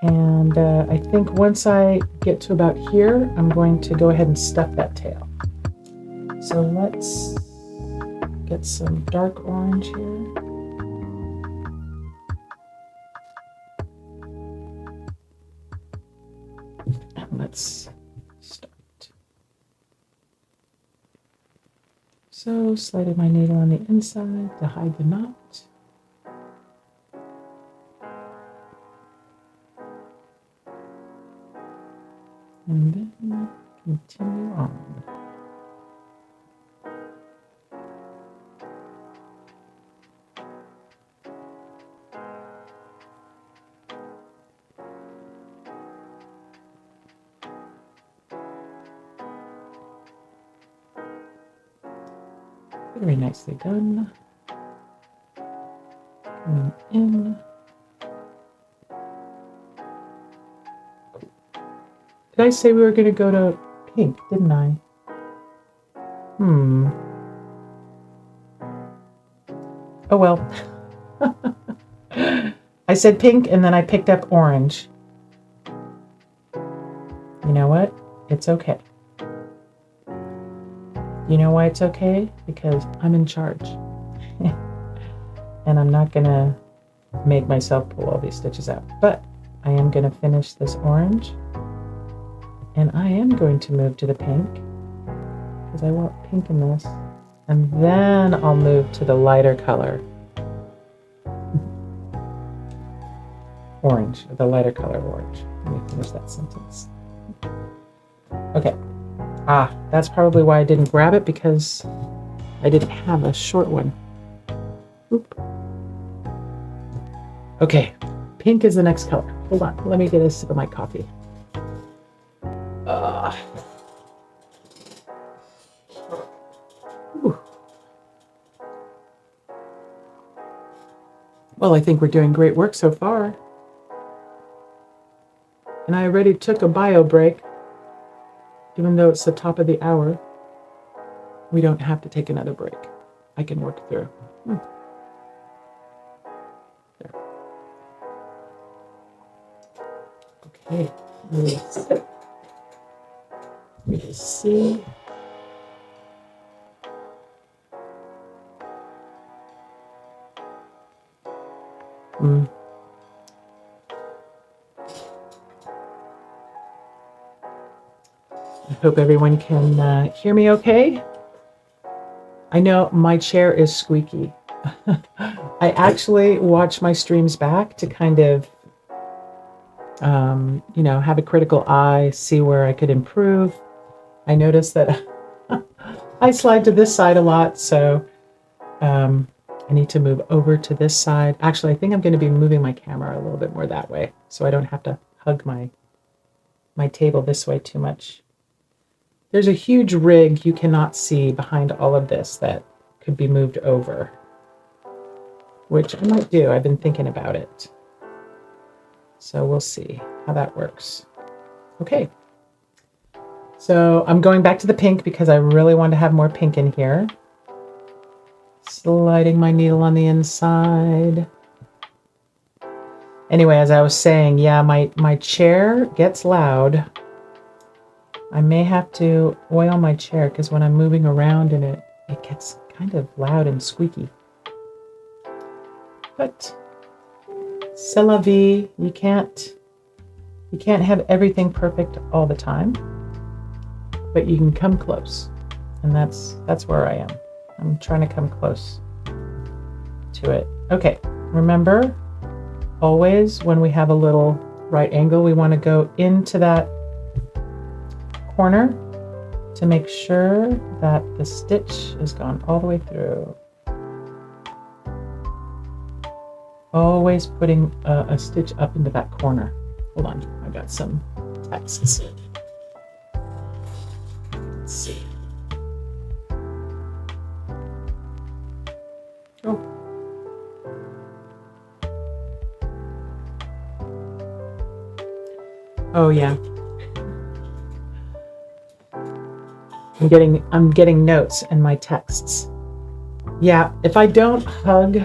And I think once I get to about here, I'm going to go ahead and stuff that tail. So let's get some dark orange here. And let's start. So sliding my needle on the inside to hide the knot. And then continue on. Very nicely done. Coming in. Did I say we were going to go to pink, didn't I? Oh well. I said pink and then I picked up orange. You know what? It's okay. You know why it's okay? Because I'm in charge. And I'm not going to make myself pull all these stitches out. But I am going to finish this orange. And I am going to move to the pink, because I want pink in this. And then I'll move to the lighter color. Orange, the lighter color orange. Let me finish that sentence. Okay. That's probably why I didn't grab it, because I didn't have a short one. Oop. Okay, pink is the next color. Hold on, let me get a sip of my coffee. Well, I think we're doing great work so far. And I already took a bio break. Even though it's the top of the hour, we don't have to take another break. I can work through. There. Okay, let me see. I hope everyone can hear me okay. I know my chair is squeaky. I actually watch my streams back to kind of, have a critical eye, see where I could improve. I noticed that I slide to this side a lot, so I need to move over to this side. Actually, I think I'm going to be moving my camera a little bit more that way, so I don't have to hug my table this way too much. There's a huge rig you cannot see behind all of this that could be moved over, which I might do. I've been thinking about it. So we'll see how that works. Okay. So I'm going back to the pink because I really want to have more pink in here. Sliding my needle on the inside. Anyway, as I was saying, yeah, my chair gets loud. I may have to oil my chair because when I'm moving around in it, it gets kind of loud and squeaky. But c'est la vie. You can't have everything perfect all the time, but you can come close, and that's where I am. I'm trying to come close to it. Okay, remember, always when we have a little right angle, we want to go into that corner to make sure that the stitch is gone all the way through. Always putting a stitch up into that corner. Hold on, I got some texts. Let's see. Oh yeah. I'm getting notes in my texts. Yeah, if I don't hug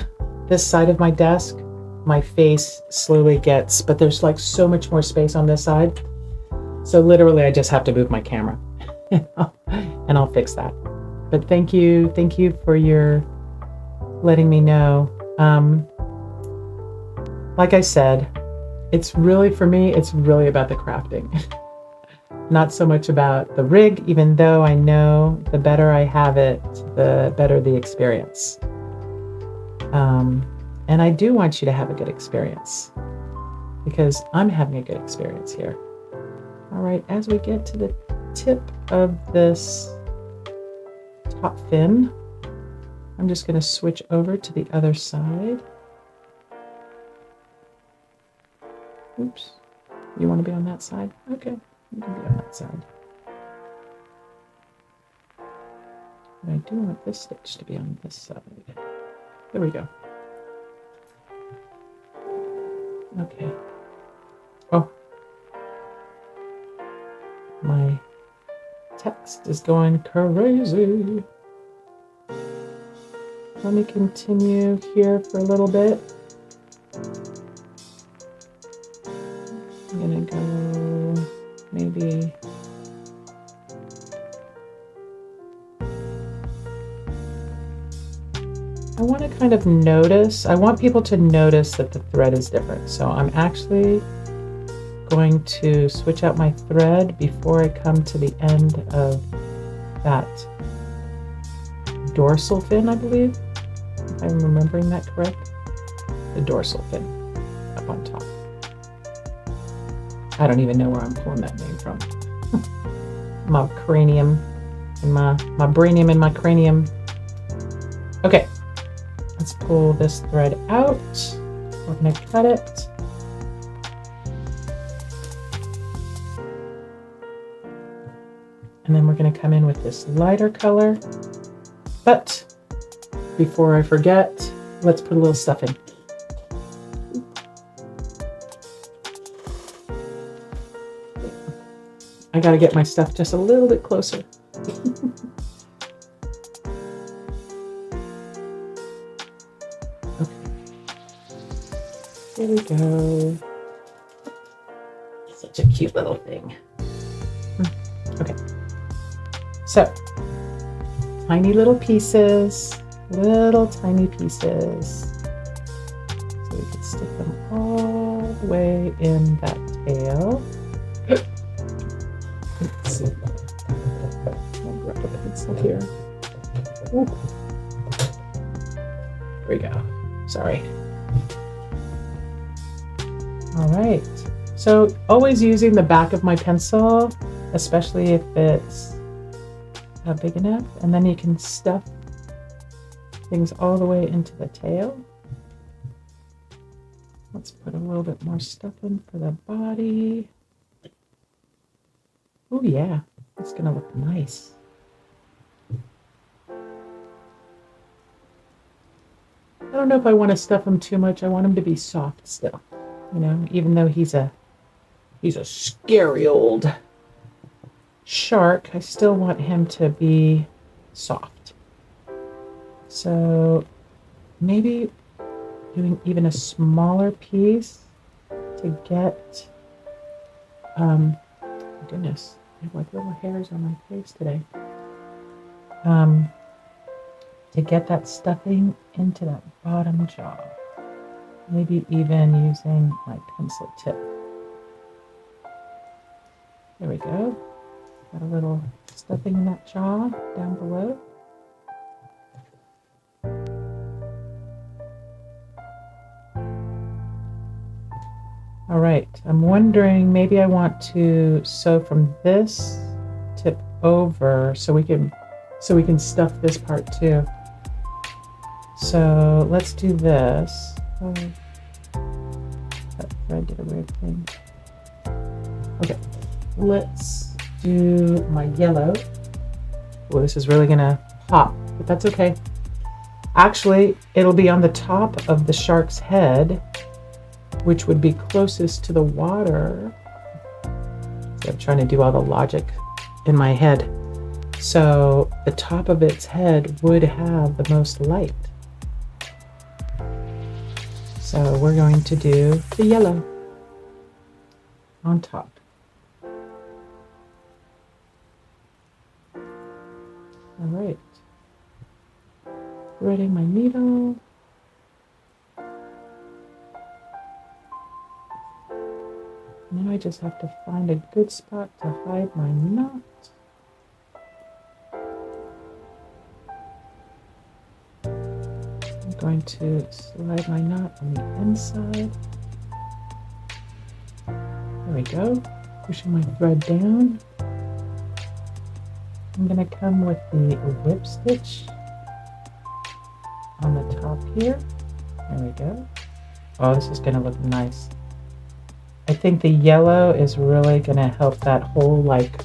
this side of my desk, my face slowly gets, but there's like so much more space on this side. So literally I just have to move my camera and I'll fix that. But thank you for your letting me know. Like I said, it's really, for me, it's really about the crafting. Not so much about the rig, even though I know the better I have it, the better the experience. And I do want you to have a good experience because I'm having a good experience here. All right, as we get to the tip of this top fin, I'm just going to switch over to the other side. Oops, you want to be on that side? Okay, you can be on that side. But I do want this stitch to be on this side. There we go. Okay. Oh, my text is going crazy. Let me continue here for a little bit. I'm gonna go maybe I want to kind of notice, I want people to notice that the thread is different. So I'm actually going to switch out my thread before I come to the end of that dorsal fin, I believe, if I'm remembering that correct. The dorsal fin up on top. I don't even know where I'm pulling that name from. My cranium and my brainium and my cranium. Okay. Let's pull this thread out. We're going to cut it. And then we're going to come in with this lighter color. But before I forget, let's put a little stuffing. I got to get my stuff just a little bit closer. There we go. Such a cute little thing. Okay. So, tiny little pieces. Little tiny pieces. So we can stick them all the way in that tail. Let's see. I'll grab a pencil here. Ooh. There we go. Sorry. All right, so always using the back of my pencil, especially if it's big enough, and then you can stuff things all the way into the tail. Let's put a little bit more stuff in for the body. Oh yeah, it's gonna look nice. I don't know if I want to stuff him too much. I want him to be soft still. You know, even though he's a scary old shark, I still want him to be soft. So maybe doing even a smaller piece to get, goodness, I have like little hairs on my face today. To get that stuffing into that bottom jaw. Maybe even using my pencil tip. There we go. Got a little stuffing in that jaw down below. All right, I'm wondering maybe I want to sew from this tip over so we can stuff this part too. So let's do this. Oh, that thread did a weird thing. Okay, let's do my yellow. Oh, this is really gonna pop, but that's okay. Actually, it'll be on the top of the shark's head, which would be closest to the water. So I'm trying to do all the logic in my head. So the top of its head would have the most light. So we're going to do the yellow on top. All right. Threading my needle. Now I just have to find a good spot to hide my knot. I'm going to slide my knot on the inside. There we go. Pushing my thread down. I'm going to come with the whip stitch on the top here. There we go. Oh, this is going to look nice. I think the yellow is really going to help that whole like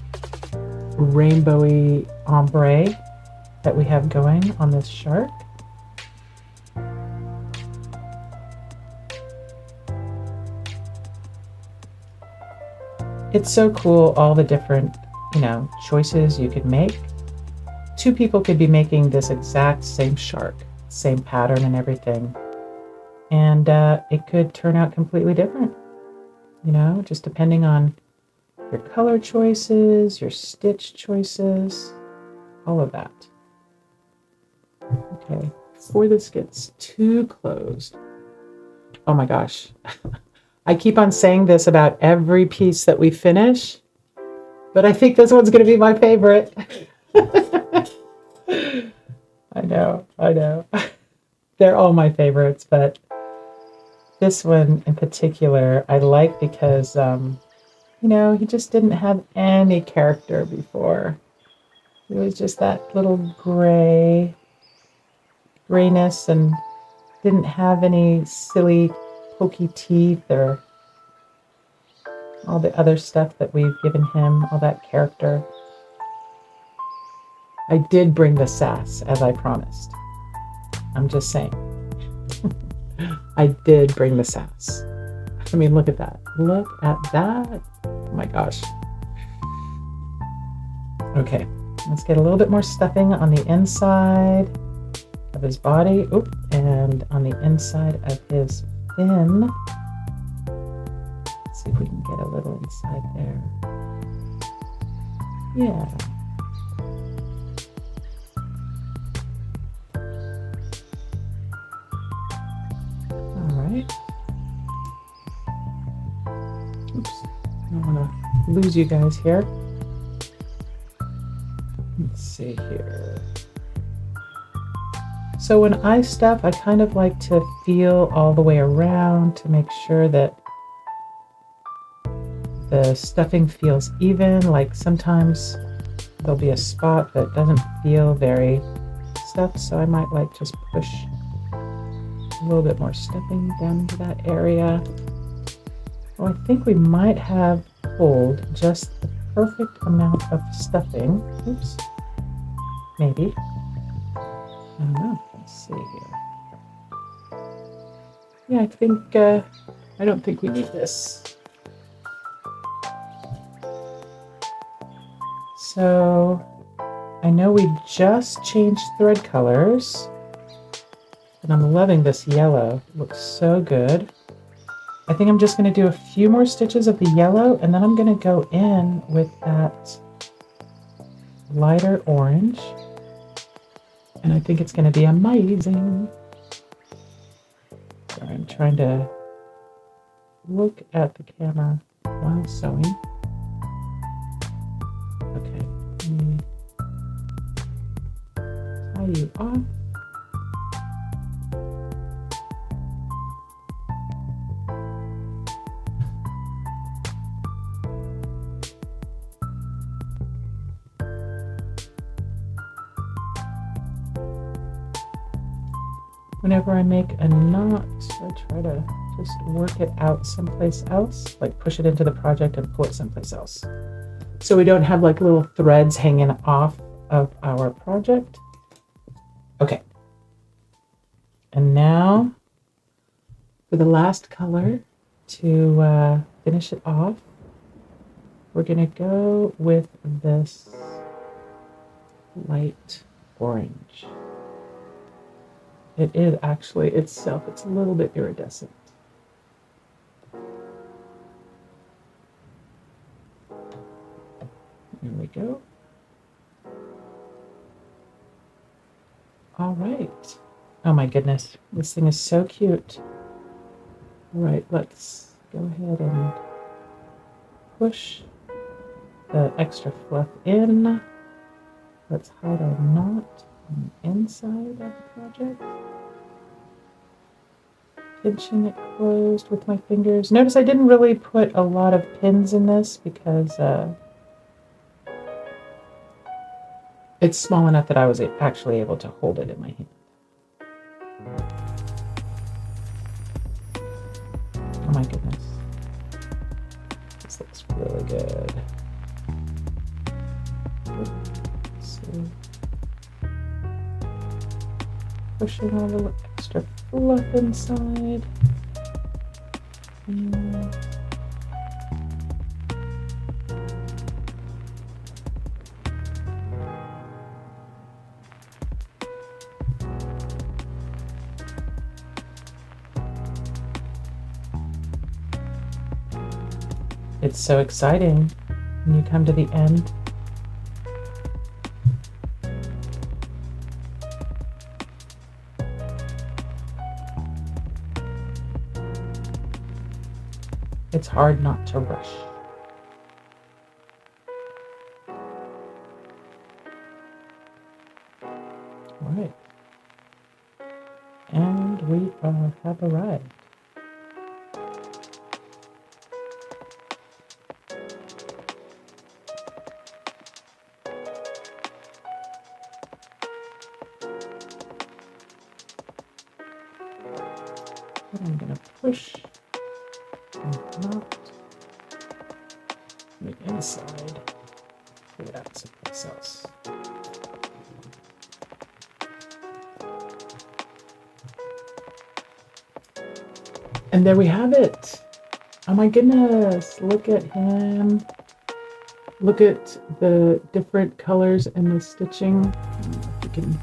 rainbowy ombre that we have going on this shark. It's so cool, all the different, choices you could make. Two people could be making this exact same shark, same pattern and everything. And it could turn out completely different, just depending on your color choices, your stitch choices, all of that. Okay, before this gets too closed, oh my gosh. I keep on saying this about every piece that we finish, but I think this one's going to be my favorite. I know. They're all my favorites, but this one in particular I like because, he just didn't have any character before. It was just that little grayness and didn't have any silly pokey teeth or all the other stuff that we've given him, all that character. I did bring the sass, as I promised. I'm just saying. I did bring the sass. I mean, look at that. Look at that. Oh my gosh. Okay, let's get a little bit more stuffing on the inside of his body. Oop, and on the inside of his fin. Let's see if we can get a little inside there. Yeah. All right. Oops. I don't want to lose you guys here. Let's see here. So when I stuff, I kind of like to feel all the way around to make sure that the stuffing feels even. Like sometimes there'll be a spot that doesn't feel very stuffed, so I might like just push a little bit more stuffing down into that area. Well, I think we might have pulled just the perfect amount of stuffing. Oops. Maybe. I don't know. Let's see here. Yeah, I don't think we need this. So I know we just changed thread colors, and I'm loving this yellow. It looks so good. I think I'm just going to do a few more stitches of the yellow, and then I'm going to go in with that lighter orange. And I think it's going to be amazing. Sorry, I'm trying to look at the camera while sewing. Okay, let me tie you off. Whenever I make a knot, I try to just work it out someplace else, like push it into the project and pull it someplace else. So we don't have like little threads hanging off of our project. Okay. And now for the last color to finish it off, we're gonna go with this light orange. it is actually itself. It's a little bit iridescent. There we go. All right. Oh my goodness, this thing is so cute. All right, let's go ahead and push the extra fluff in. Let's hide our knot on the inside of the project. Pinching it closed with my fingers. Notice I didn't really put a lot of pins in this because it's small enough that I was actually able to hold it in my hand. Oh my goodness. This looks really good. Pushing a little extra fluff inside. It's so exciting when you come to the end. It's hard not to rush. All right. And we have arrived. And I'm going to push and knot the inside. Put it out someplace else. And there we have it. Oh my goodness, look at him. Look at the different colors and the stitching. I don't know if you can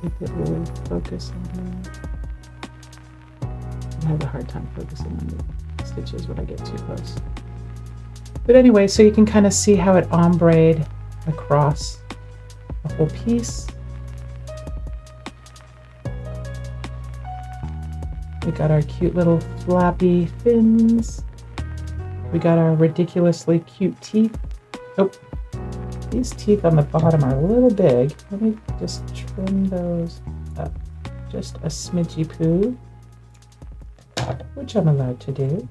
make it really focus on that. I have a hard time focusing on the stitches when I get too close. But anyway, so you can kind of see how it ombre'd across the whole piece. We got our cute little flappy fins. We got our ridiculously cute teeth. Oh, these teeth on the bottom are a little big. Let me just trim those up just a smidgy poo, which I'm allowed to do.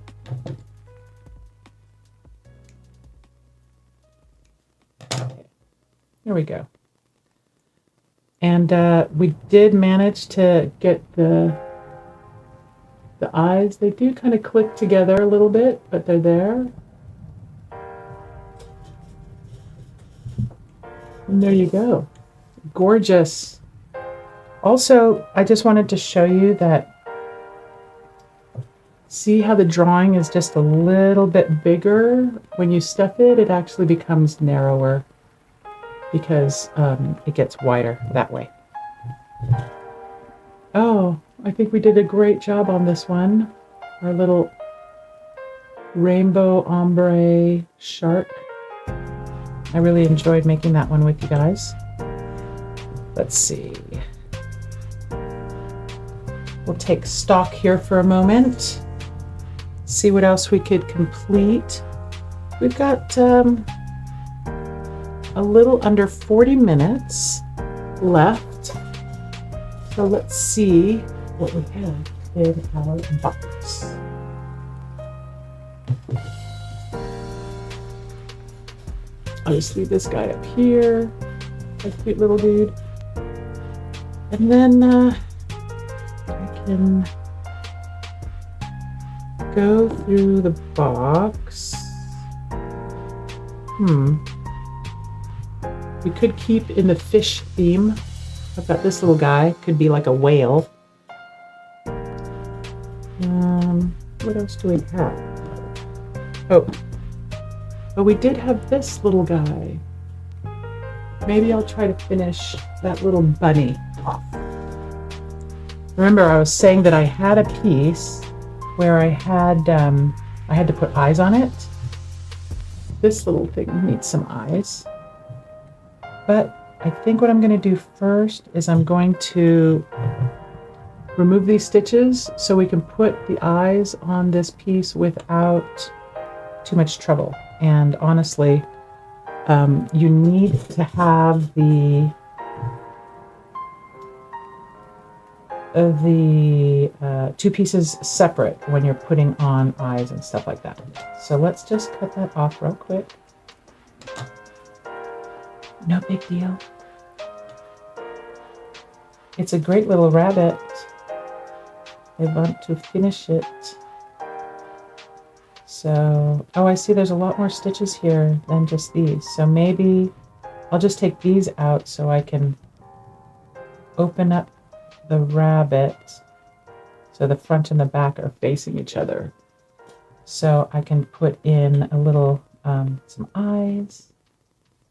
Okay, there we go. And we did manage to get the eyes. They do kind of click together a little bit, but they're there. And there you go. Gorgeous. Also, I just wanted to show you that, see how the drawing is just a little bit bigger? When you stuff it, it actually becomes narrower because it gets wider that way. Oh, I think we did a great job on this one. Our little rainbow ombre shark. I really enjoyed making that one with you guys. Let's see. We'll take stock here for a moment. See what else we could complete. We've got a little under 40 minutes left. So let's see what we have in our box. I'll just leave this guy up here, a cute little dude. And then I can go through the box. We could keep in the fish theme. I've got this little guy, could be like a whale. What else do we have? Oh, we did have this little guy. Maybe I'll try to finish that little bunny off. Remember, I was saying that I had a piece where I had to put eyes on it. This little thing needs some eyes. But I think what I'm going to do first is I'm going to remove these stitches so we can put the eyes on this piece without too much trouble. And honestly, you need to have the two pieces separate when you're putting on eyes and stuff like that. So let's just cut that off real quick. No big deal. It's a great little rabbit. I want to finish it. So, oh, I see there's a lot more stitches here than just these. So maybe I'll just take these out so I can open up the rabbit so the front and the back are facing each other. So I can put in a little, some eyes.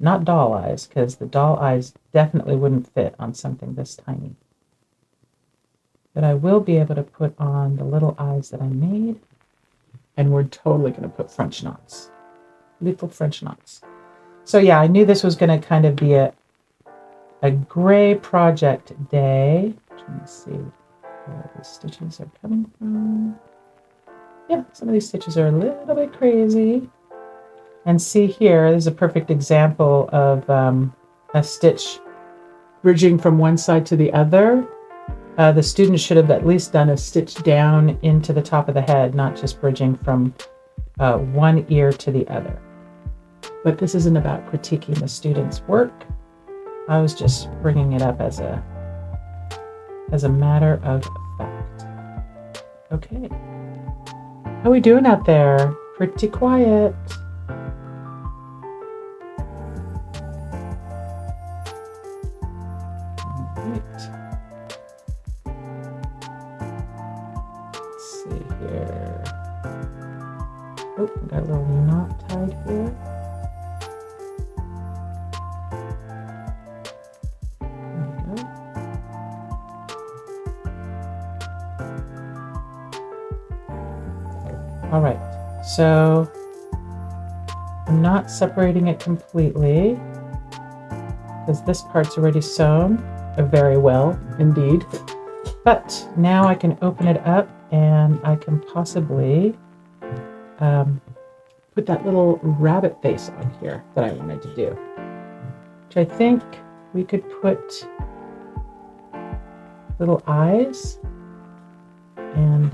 Not doll eyes, because the doll eyes definitely wouldn't fit on something this tiny. But I will be able to put on the little eyes that I made. And we're totally going to put French knots. Little French knots. So yeah, I knew this was going to kind of be a gray project day. Trying to see where the stitches are coming from. Yeah, some of these stitches are a little bit crazy. And see here, there's a perfect example of a stitch bridging from one side to the other. The student should have at least done a stitch down into the top of the head, not just bridging from one ear to the other. But this isn't about critiquing the student's work. I was just bringing it up as a matter of fact. Okay. How are we doing out there? Pretty quiet. Oh, got a little knot tied here. There we go. All right, so I'm not separating it completely because this part's already sewn very well indeed. But now I can open it up and I can possibly put that little rabbit face on here that I wanted to do, which I think we could put little eyes and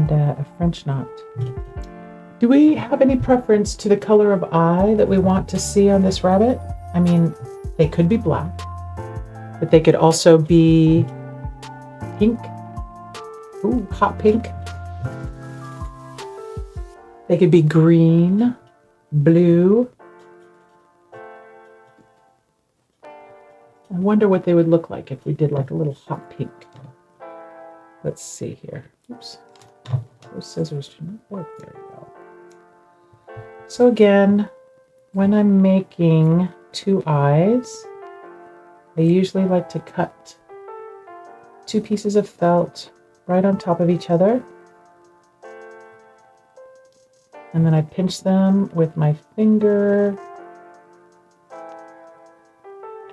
a French knot. Do we have any preference to the color of eye that we want to see on this rabbit? I mean, they could be black, but they could also be pink. Ooh, hot pink. They could be green, blue. I wonder what they would look like if we did like a little hot pink. Let's see here. Oops. Those scissors do not work very well. So again, when I'm making two eyes, I usually like to cut two pieces of felt right on top of each other. And then I pinch them with my finger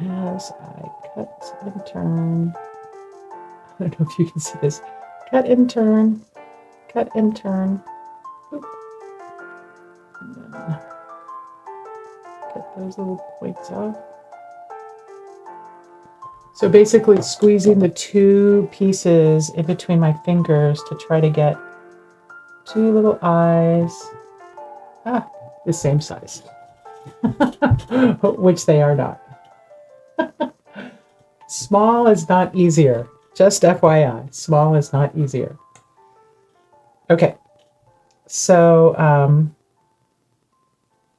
as I cut and turn. I don't know if you can see this. Cut and turn, cut and turn. Oop. And then cut those little points off. So basically squeezing the two pieces in between my fingers to try to get two little eyes. The same size, which they are not. Small is not easier. Just FYI, small is not easier. Okay, so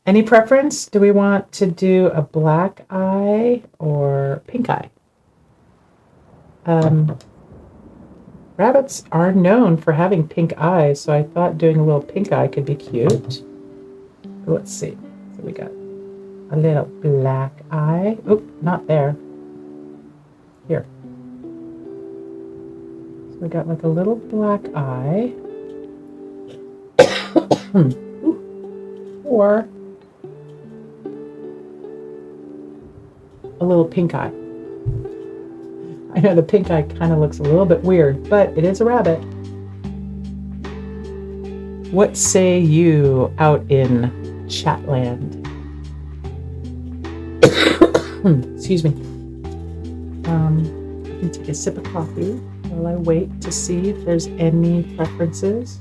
any preference? Do we want to do a black eye or pink eye? Rabbits are known for having pink eyes, so I thought doing a little pink eye could be cute. Let's see. So we got a little black eye. Oh, not there. Here. So we got like a little black eye. Or a little pink eye. I know the pink eye kind of looks a little bit weird, but it is a rabbit. What say you out in Chatland? Excuse me. I can take a sip of coffee while I wait to see if there's any preferences,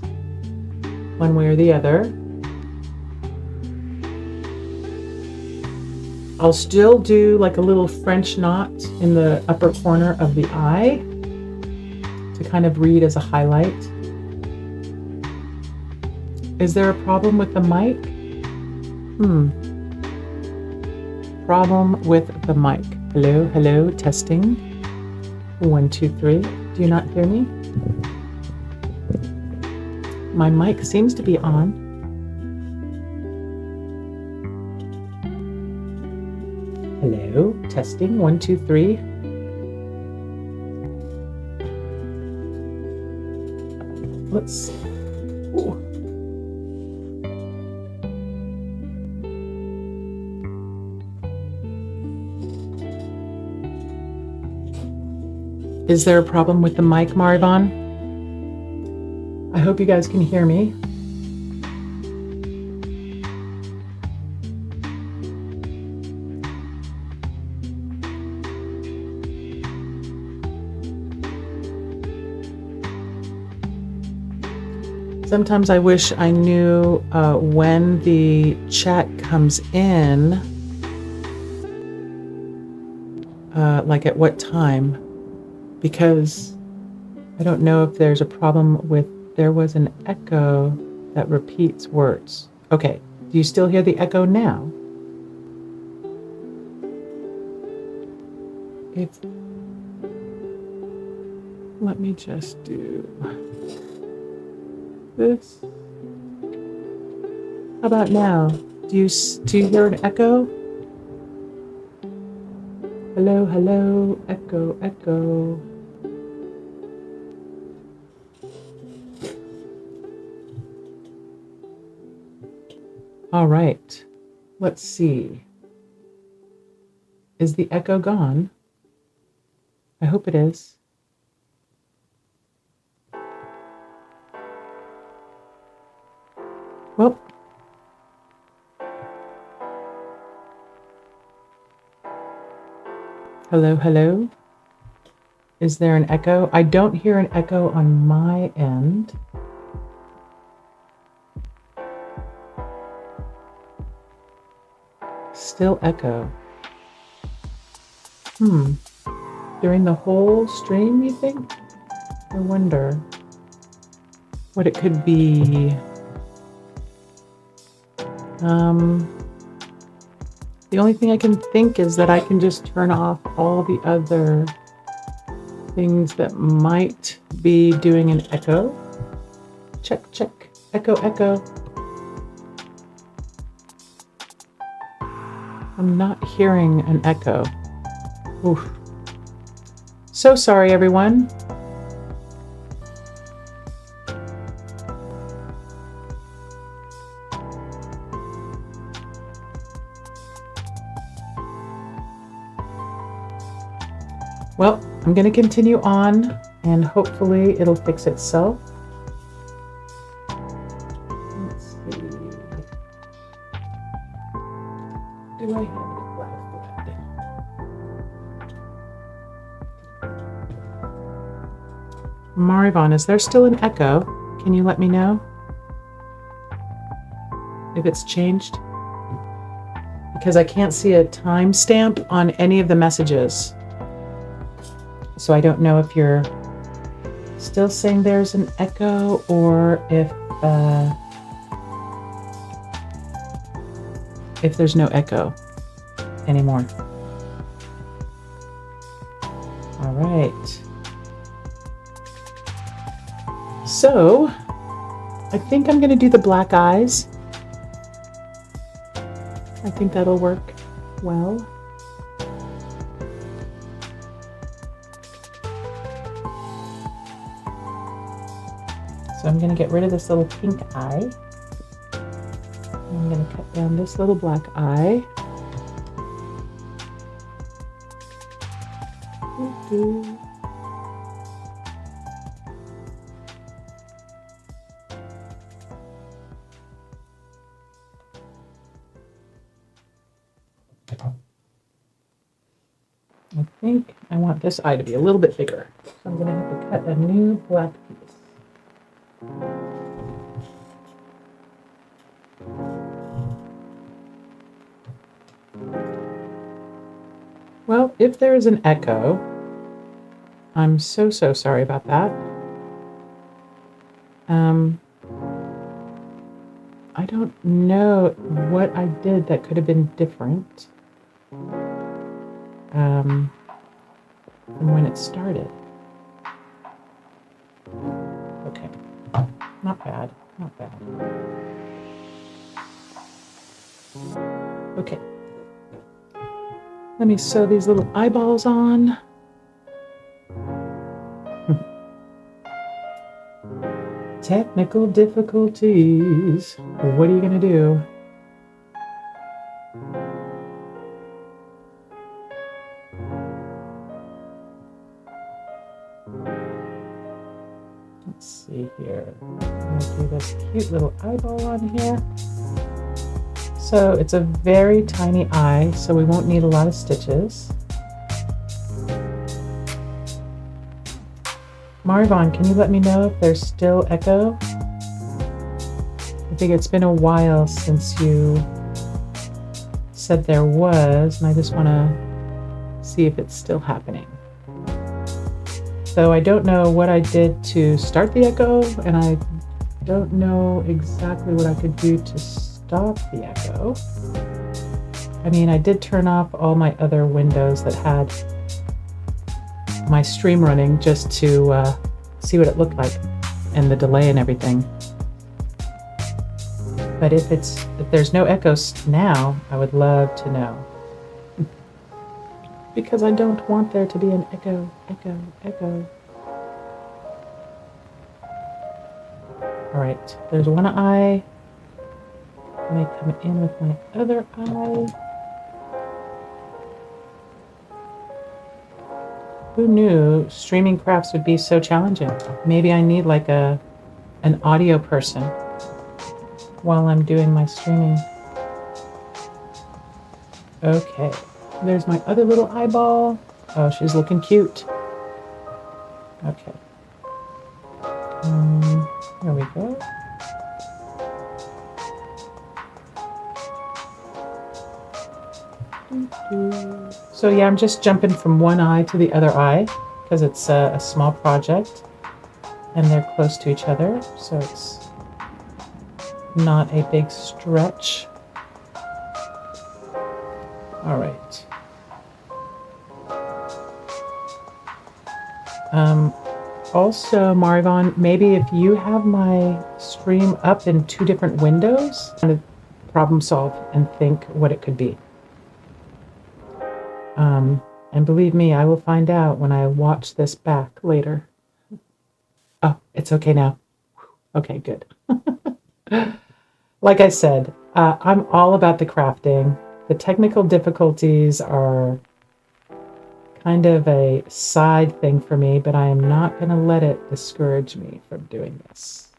one way or the other. I'll still do like a little French knot in the upper corner of the eye to kind of read as a highlight. Is there a problem with the mic? Problem with the mic. Hello, hello, testing. 1, 2, 3. Do you not hear me? My mic seems to be on. Hello, testing. 1, 2, 3. Let's see. Ooh. Is there a problem with the mic, Marivon? I hope you guys can hear me. Sometimes I wish I knew when the chat comes in, like at what time, because I don't know if there's a problem with, there was an echo that repeats words. Okay, do you still hear the echo now? Let me just do this. How about now? Do you hear an echo? Hello, hello, echo, echo. All right, let's see. Is the echo gone? I hope it is. Well, hello, hello. Is there an echo? I don't hear an echo on my end. Still echo. During the whole stream, you think? I wonder what it could be. The only thing I can think is that I can just turn off all the other things that might be doing an echo. Check, check, echo, echo. I'm not hearing an echo. Oof. So sorry, everyone. Well, I'm going to continue on and hopefully it'll fix itself. Let's see. Do I have the black thread? Marivon, is there still an echo? Can you let me know if it's changed? Because I can't see a timestamp on any of the messages. So I don't know if you're still saying there's an echo or if there's no echo anymore. All right. So I think I'm going to do the black eyes. I think that'll work well. So I'm going to get rid of this little pink eye. I'm going to cut down this little black eye. I think I want this eye to be a little bit bigger. So I'm going to have to cut a new black piece. Well, if there is an echo, I'm so sorry about that. I don't know what I did that could have been different from when it started. Okay, not bad, not bad. Okay, let me sew these little eyeballs on. Technical difficulties. What are you gonna do? Let's see here. I'm gonna do this cute little eyeball on here. So it's a very tiny eye, so we won't need a lot of stitches. Marvon, can you let me know if there's still echo? I think it's been a while since you said there was, and I just want to see if it's still happening. So I don't know what I did to start the echo, and I don't know exactly what I could do to stop the echo. I mean, I did turn off all my other windows that had my stream running just to see what it looked like and the delay and everything. But if there's no echoes now, I would love to know. Because I don't want there to be an echo, echo, echo. All right, there's one eye. Let me come in with my other eye. Who knew streaming crafts would be so challenging? Maybe I need like an audio person while I'm doing my streaming. Okay, there's my other little eyeball. Oh, she's looking cute. Okay. There we go. So yeah, I'm just jumping from one eye to the other eye because it's a small project and they're close to each other, so it's not a big stretch. All right. Also, Marivon, maybe if you have my stream up in two different windows, kind of problem solve and think what it could be. And believe me, I will find out when I watch this back later. Oh, it's okay now. Okay, good. Like I said, I'm all about the crafting. The technical difficulties are kind of a side thing for me, but I am not going to let it discourage me from doing this.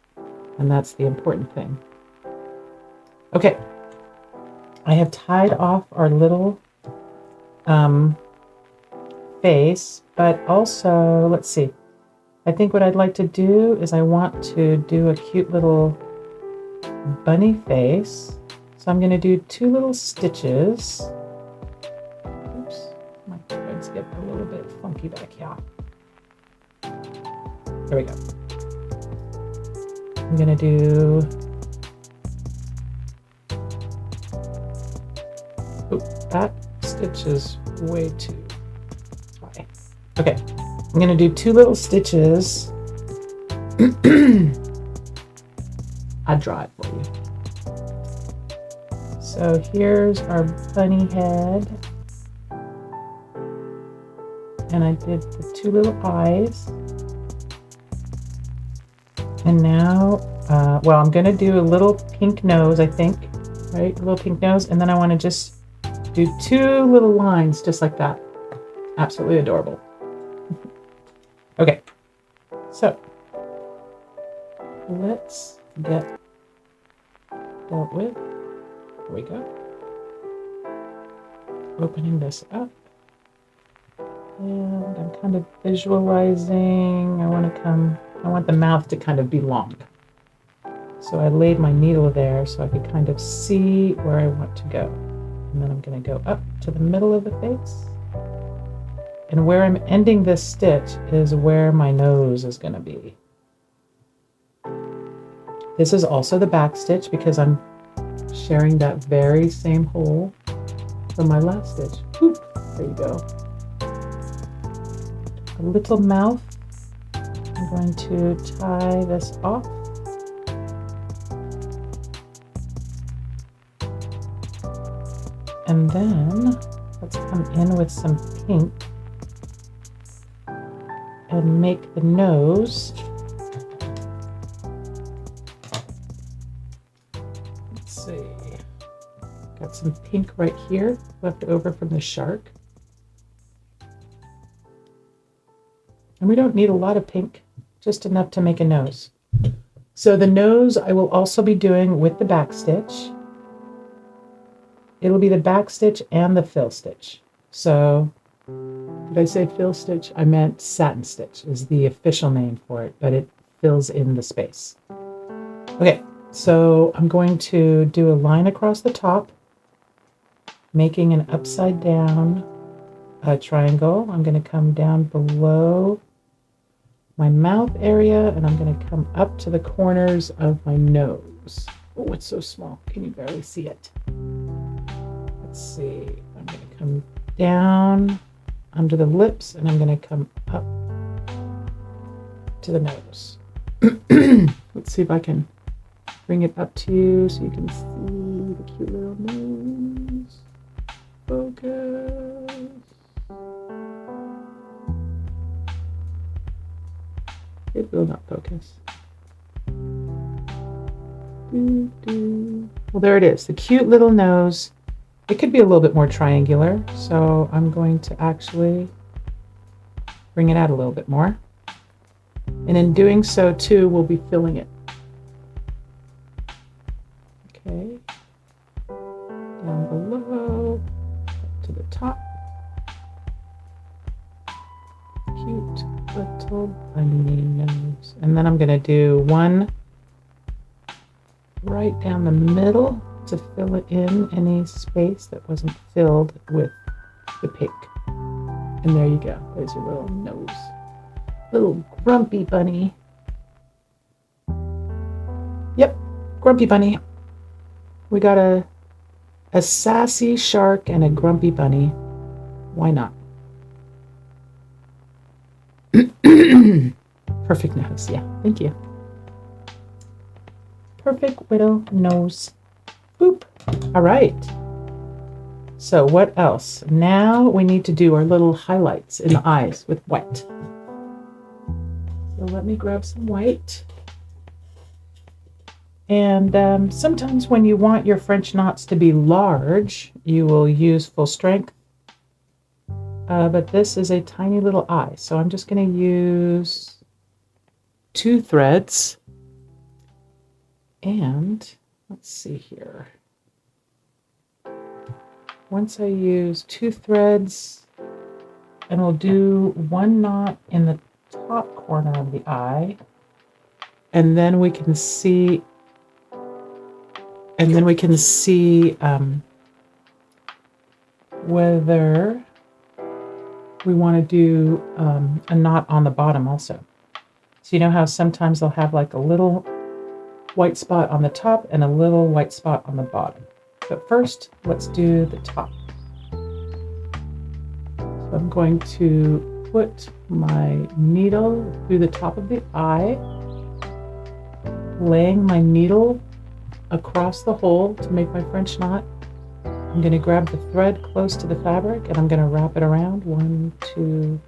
And that's the important thing. Okay. I have tied off our little face, but also, let's see. I think what I'd like to do is I want to do a cute little bunny face. So I'm going to do 2 little stitches. Oops, my threads get a little bit funky back here. There we go. I'm going to do... Oop, that stitch is way too high. Okay, I'm going to do 2 little stitches. I'll draw it for you. So here's our bunny head. And I did the 2 little eyes. And now, well, I'm going to do a little pink nose, I think, right? A little pink nose. And then I want to just do 2 little lines just like that. Absolutely adorable. Okay, so let's get dealt with. Here we go. Opening this up. And I'm kind of visualizing. I want the mouth to kind of be long. So I laid my needle there so I could kind of see where I want to go. And then I'm going to go up to the middle of the face. And where I'm ending this stitch is where my nose is going to be. This is also the back stitch because I'm sharing that very same hole from my last stitch. Whoop, there you go. A little mouth. I'm going to tie this off. And then let's come in with some pink and make the nose. Let's see. Got some pink right here left over from the shark. And we don't need a lot of pink, just enough to make a nose. So the nose I will also be doing with the back stitch. It'll be the back stitch and the fill stitch. So did I say fill stitch? I meant satin stitch is the official name for it, but it fills in the space. Okay, so I'm going to do a line across the top, making an upside down triangle. I'm going to come down below my mouth area and I'm going to come up to the corners of my nose. Oh, it's so small. Can you barely see it? Let's see. I'm going to come down under the lips and I'm going to come up to the nose. Let's see if I can bring it up to you so you can see the cute little nose. Focus. It will not focus. Well, there it is. The cute little nose. It could be a little bit more triangular, so I'm going to actually bring it out a little bit more. And in doing so, too, we'll be filling it. Okay. Down below, up to the top. Cute little bunny nose. And then I'm going to do one right down the middle to fill it in any space that wasn't filled with the pink. And there you go. There's your little nose. Little grumpy bunny. Yep, grumpy bunny. We got a sassy shark and a grumpy bunny. Why not? Perfect nose. Yeah, thank you. Perfect little nose. Boop. All right. So what else? Now we need to do our little highlights in the eyes with white. So let me grab some white. And sometimes when you want your French knots to be large, you will use full strength. But this is a tiny little eye. So I'm just going to use 2 threads. And let's see here. Once I use 2 threads, and we'll do 1 knot in the top corner of the eye, and then we can see, whether we want to do a knot on the bottom also. So you know how sometimes they'll have like a little white spot on the top and a little white spot on the bottom. But first, let's do the top. So I'm going to put my needle through the top of the eye, laying my needle across the hole to make my French knot. I'm going to grab the thread close to the fabric and I'm going to wrap it around 1, 2,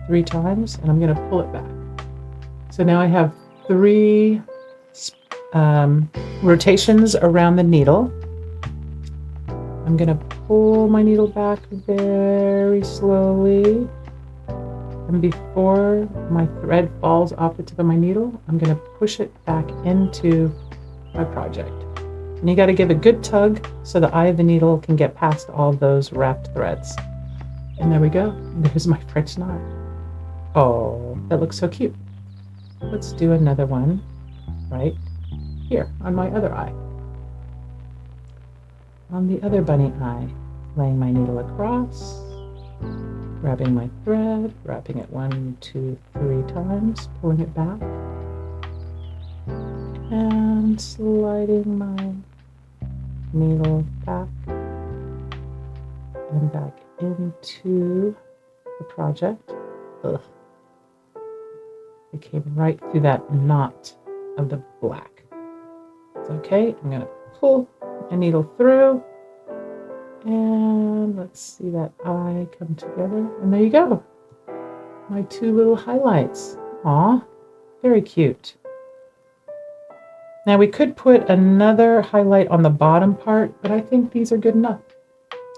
3 times and I'm going to pull it back. So now I have 3 rotations around the needle. I'm going to pull my needle back very slowly. And before my thread falls off the tip of my needle, I'm going to push it back into my project. And you got to give a good tug so the eye of the needle can get past all those wrapped threads. And there we go. There's my French knot. Oh, that looks so cute. Let's do another one right here on my other eye. On the other bunny eye, laying my needle across, grabbing my thread, wrapping it 1, 2, 3 times, pulling it back, and sliding my needle back and back into the project. Ugh. It came right through that knot of the black. It's okay. I'm going to pull a needle through, and let's see that eye come together, and there you go, my 2 little highlights. Aw, very cute. Now we could put another highlight on the bottom part, but I think these are good enough.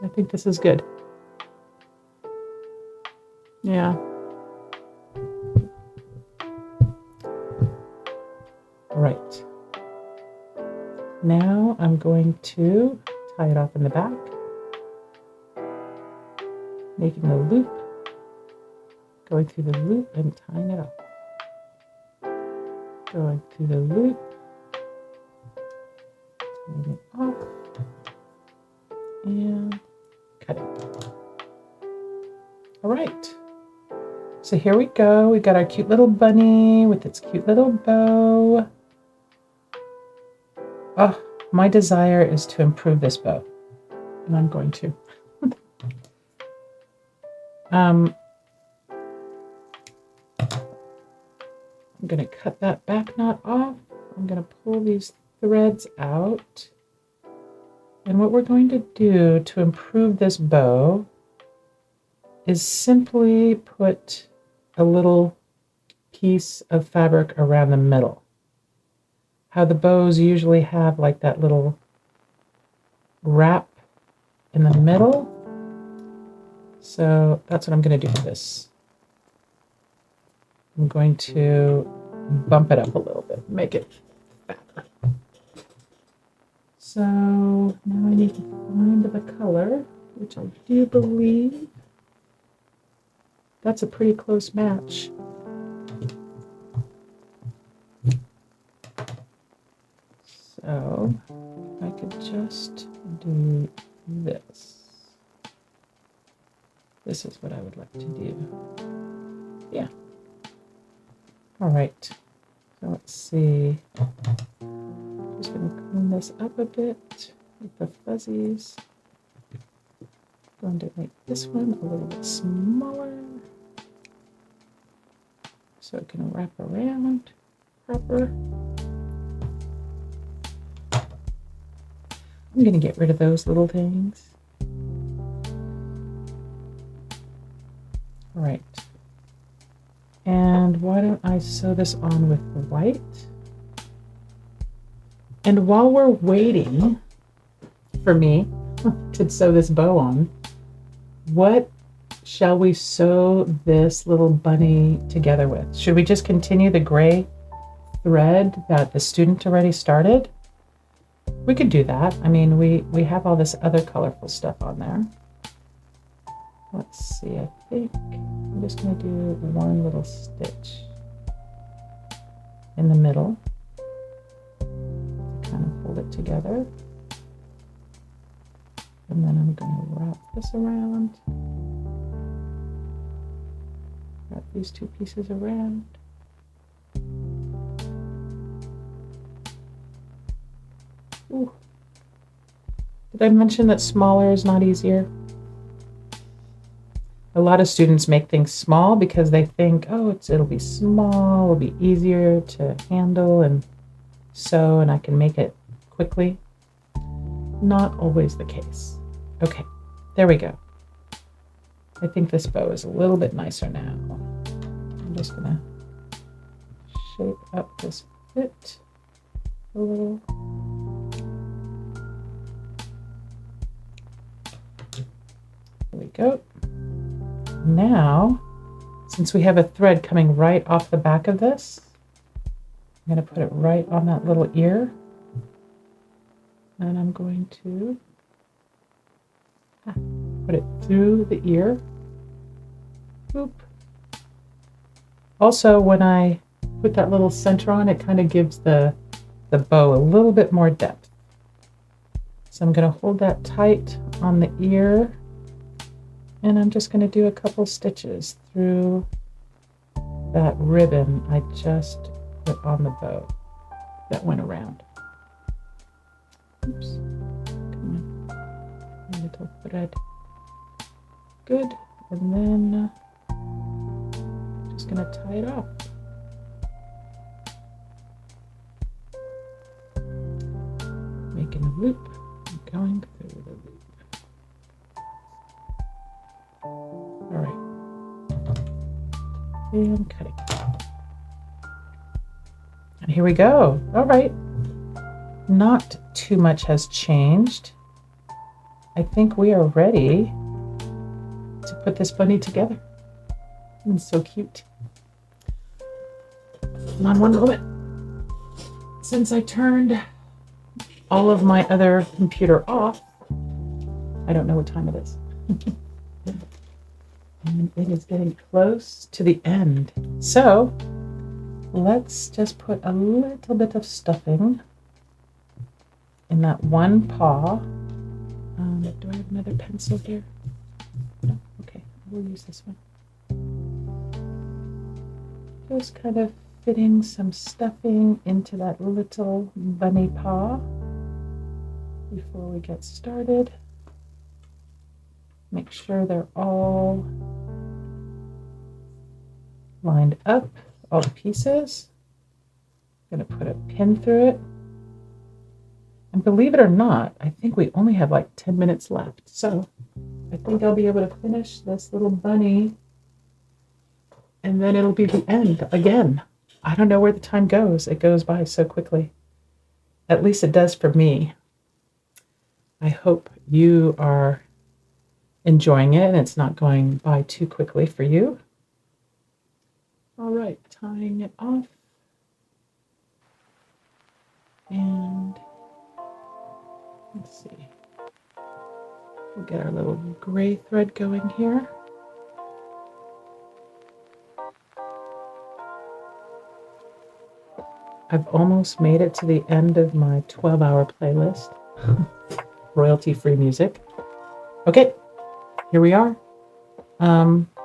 I think this is good. Yeah. All right. Now I'm going to tie it off in the back, making a loop, going through the loop and tying it off. Going through the loop, tying it off, and cutting. All right. So here we go. We've got our cute little bunny with its cute little bow. Oh, my desire is to improve this bow, and I'm going to. I'm going to cut that back knot off. I'm going to pull these threads out. And what we're going to do to improve this bow is simply put a little piece of fabric around the middle. How the bows usually have like that little wrap in the middle. So that's what I'm going to do for this. I'm going to bump it up a little bit, make it fatter. So now I need to find the color, which I do believe that's a pretty close match. So I could just do this. This is what I would like to do. Yeah. All right. So let's see. Just going to clean this up a bit with the fuzzies. Going to make this one a little bit smaller so it can wrap around proper. I'm going to get rid of those little things. All right. And why don't I sew this on with the white? And while we're waiting for me to sew this bow on, what shall we sew this little bunny together with? Should we just continue the gray thread that the student already started? We could do that. I mean, we have all this other colorful stuff on there. Let's see, I think I'm just going to do one little stitch in the middle. Kind of hold it together. And then I'm going to wrap this around. Wrap these 2 pieces around. Ooh. Did I mention that smaller is not easier? A lot of students make things small because they think, oh, it'll be small, it'll be easier to handle and sew, and I can make it quickly. Not always the case. Okay, there we go. I think this bow is a little bit nicer now. I'm just gonna shape up this bit a little. There we go. Now, since we have a thread coming right off the back of this, I'm going to put it right on that little ear. And I'm going to put it through the ear. Boop. Also, when I put that little center on, it kind of gives the bow a little bit more depth. So I'm going to hold that tight on the ear, and I'm just going to do a couple stitches through that ribbon I just put on the bow that went around. Oops. Come on. A little thread. Good. And then just going to tie it off. Making a loop and going through the loop. All right. And cutting. And here we go. All right. Not too much has changed. I think we are ready to put this bunny together. It's so cute. Hold on one moment. Since I turned all of my other computer off, I don't know what time it is. And it is getting close to the end. So let's just put a little bit of stuffing in that one paw. Do I have another pencil here? No? Okay, we'll use this one. Just kind of fitting some stuffing into that little bunny paw before we get started. Make sure they're all lined up, all the pieces. I'm going to put a pin through it. And believe it or not, I think we only have like 10 minutes left. So I think I'll be able to finish this little bunny, and then it'll be the end again. I don't know where the time goes. It goes by so quickly. At least it does for me. I hope you are enjoying it and it's not going by too quickly for you. All right, tying it off. And let's see. We'll get our little gray thread going here. I've almost made it to the end of my 12-hour playlist. Royalty-free music. Okay, here we are.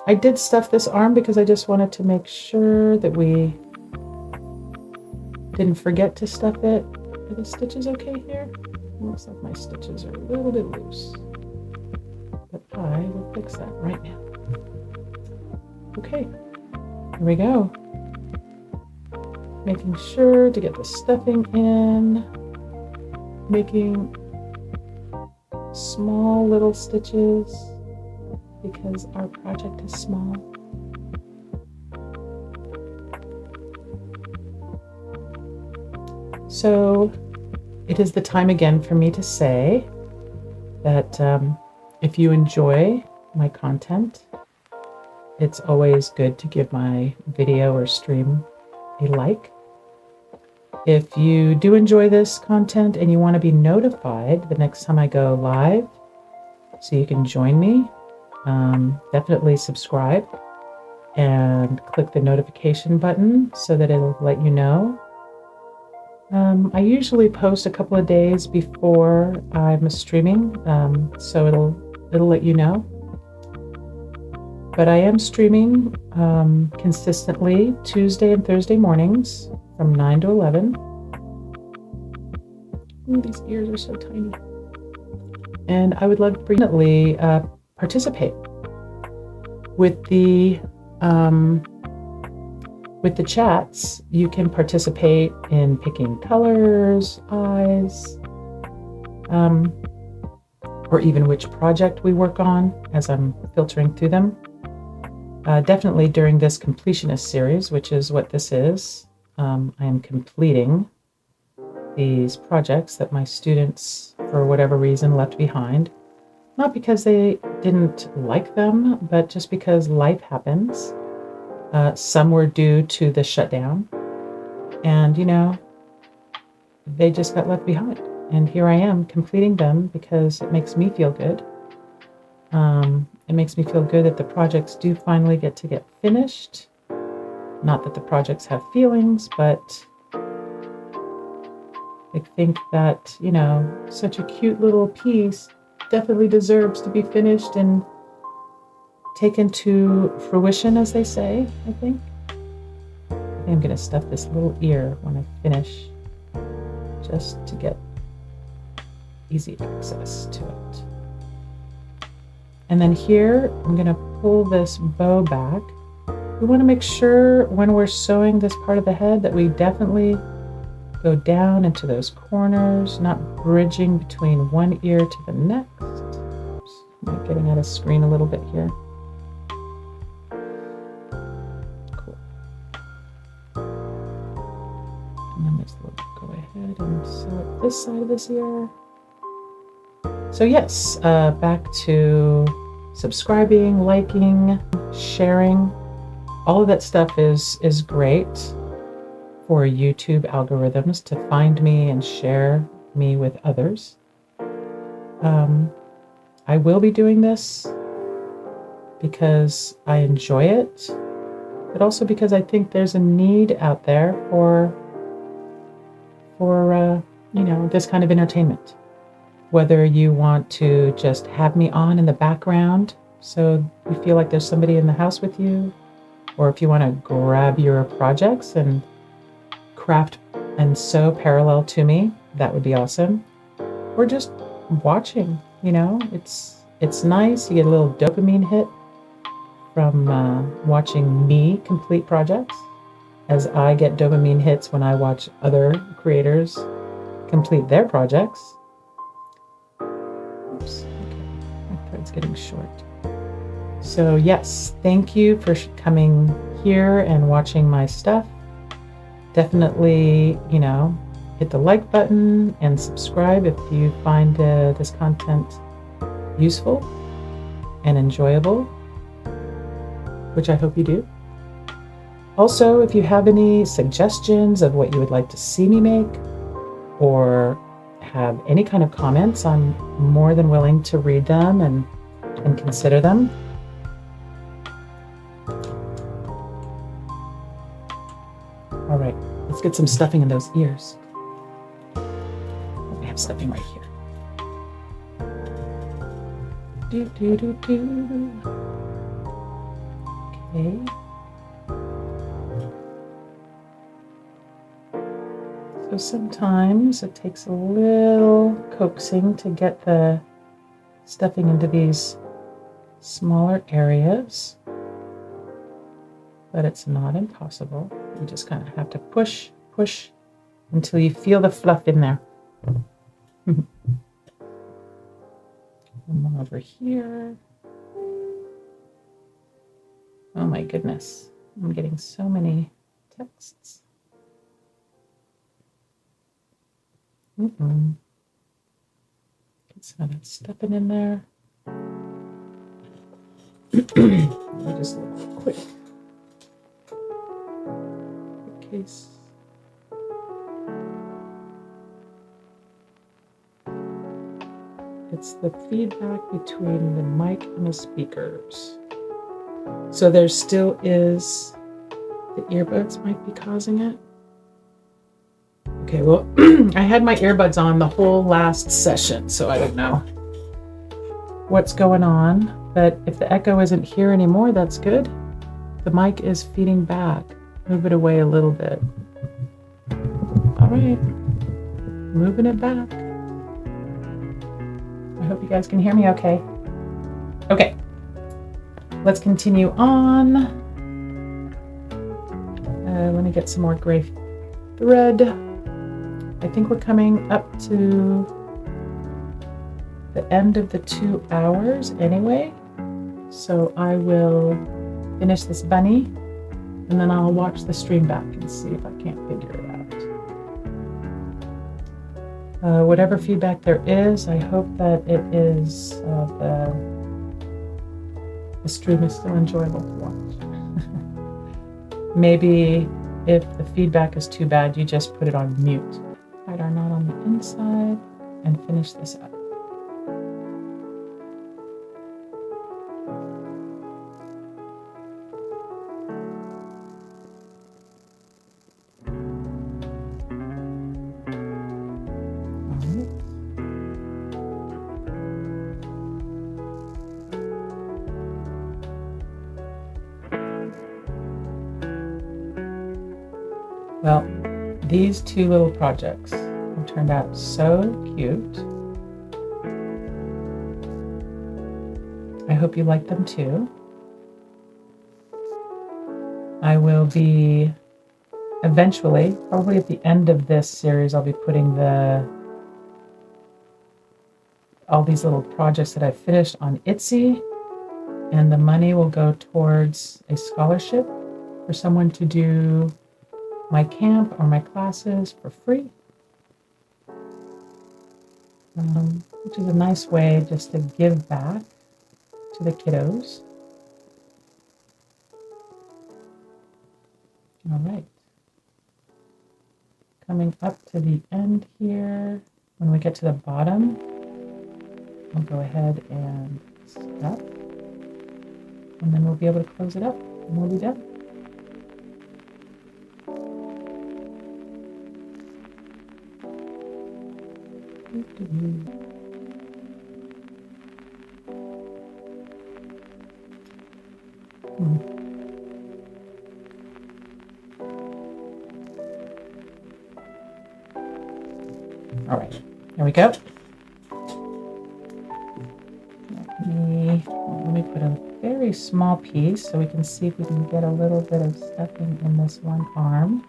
I did stuff this arm because I just wanted to make sure that we didn't forget to stuff it. Are the stitches okay here? Looks like my stitches are a little bit loose. But I will fix that right now. Okay, here we go. Making sure to get the stuffing in. Making small little stitches because our project is small. So it is the time again for me to say that if you enjoy my content, it's always good to give my video or stream a like. If you do enjoy this content and you want to be notified the next time I go live so you can join me, definitely subscribe and click the notification button so that it'll let you know. I usually post a couple of days before I'm streaming, so it'll let you know. But I am streaming consistently Tuesday and Thursday mornings from 9 to 11. Ooh, these ears are so tiny. And I would love to definitely participate with the chats. You can participate in picking colors, eyes, or even which project we work on as I'm filtering through them. Definitely during this Completionist series, which is what this is. I am completing these projects that my students, for whatever reason, left behind. Not because they didn't like them, but just because life happens. Some were due to the shutdown, and they just got left behind. And here I am completing them because it makes me feel good. It makes me feel good that the projects do finally get finished. Not that the projects have feelings, but I think that, such a cute little piece definitely deserves to be finished and taken to fruition, as they say, I think. I'm going to stuff this little ear when I finish, just to get easy access to it. And then here, I'm going to pull this bow back. We want to make sure when we're sewing this part of the head that we definitely go down into those corners, not bridging between one ear to the next. Oops, am I getting out of screen a little bit here? Cool. And then let's go ahead and sew up this side of this ear. So yes, back to subscribing, liking, sharing. All of that stuff is great for YouTube algorithms to find me and share me with others. I will be doing this because I enjoy it, but also because I think there's a need out there for this kind of entertainment. Whether you want to just have me on in the background so you feel like there's somebody in the house with you, or if you want to grab your projects and craft and sew parallel to me, that would be awesome. Or just watching, it's nice. You get a little dopamine hit from watching me complete projects, as I get dopamine hits when I watch other creators complete their projects. Oops, okay, my thread's getting short. So yes, thank you for coming here and watching my stuff. Definitely, hit the like button and subscribe if you find this content useful and enjoyable, which I hope you do. Also, if you have any suggestions of what you would like to see me make, or have any kind of comments, I'm more than willing to read them and consider them. All right, let's get some stuffing in those ears. We have stuffing right here. Okay. So sometimes it takes a little coaxing to get the stuffing into these smaller areas, but it's not impossible. You just kind of have to push until you feel the fluff in there. One over here. Oh my goodness, I'm getting so many texts. Get some of that stuffing in there. Let me just look quick. In case. It's the feedback between the mic and the speakers. So there still is, the earbuds might be causing it. Okay, well, I had my earbuds on the whole last session, so I don't know what's going on. But if the echo isn't here anymore, that's good. The mic is feeding back. Move it away a little bit. All right, moving it back. I hope you guys can hear me okay. Okay, let's continue on. Let me get some more gray thread. I think we're coming up to the end of the 2 hours anyway. So I will finish this bunny and then I'll watch the stream back and see if I can't figure it out. Whatever feedback there is, I hope that it is the stream is still enjoyable to watch. Maybe if the feedback is too bad, you just put it on mute. Hide our knot on the inside and finish this up. Well, these two little projects have turned out so cute. I hope you like them too. I will be eventually, probably at the end of this series, I'll be putting all these little projects that I've finished on Etsy, and the money will go towards a scholarship for someone to do my camp or my classes for free, which is a nice way just to give back to the kiddos. All right. Coming up to the end here, when we get to the bottom, I'll go ahead and stop, and then we'll be able to close it up, and we'll be done. All right, here we go. Let me put a very small piece so we can see if we can get a little bit of stuffing in this one arm.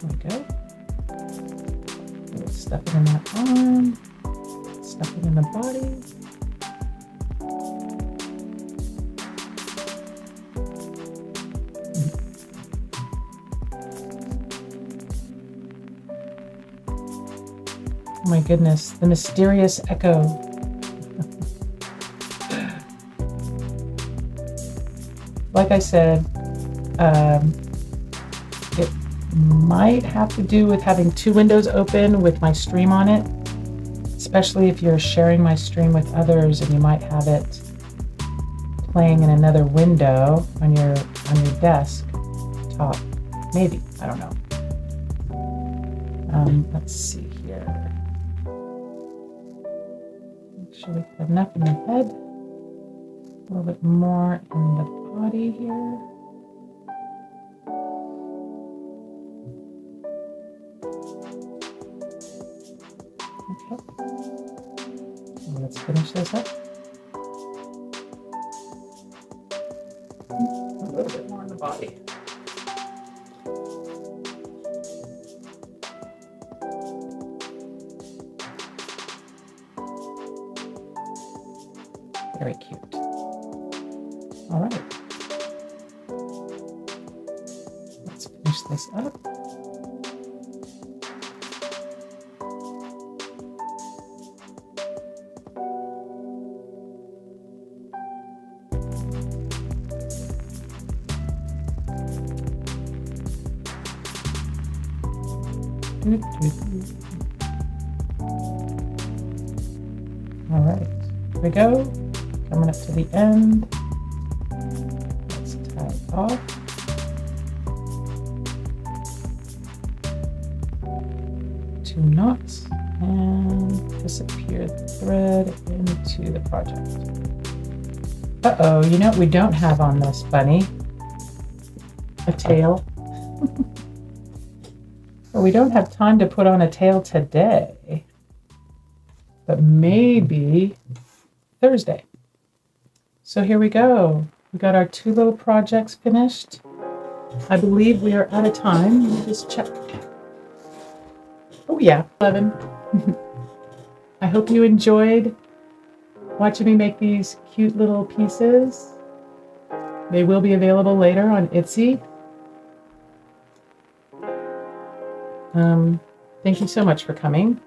There we go. Stuffing in that arm, stuffing in the body. Oh my goodness, the mysterious echo. Like I said, it might have to do with having two windows open with my stream on it, especially if you're sharing my stream with others and you might have it playing in another window on your desk top. Maybe, I don't know. Let's see here. Make sure we have enough in the head, a little bit more in the body here. Okay. Let's finish this up. A little bit more in the body. Very cute. All right. Let's finish this up. All right, here we go. Coming up to the end. Let's tie it off. Two knots and disappear the thread into the project. Uh-oh, you know what we don't have on this bunny? A tail. Well, we don't have time to put on a tail today, but maybe Thursday. So here we go. We got our two little projects finished. I believe we are out of time. Let me just check. Oh yeah, 11. I hope you enjoyed watching me make these cute little pieces. They will be available later on Etsy. Thank you so much for coming.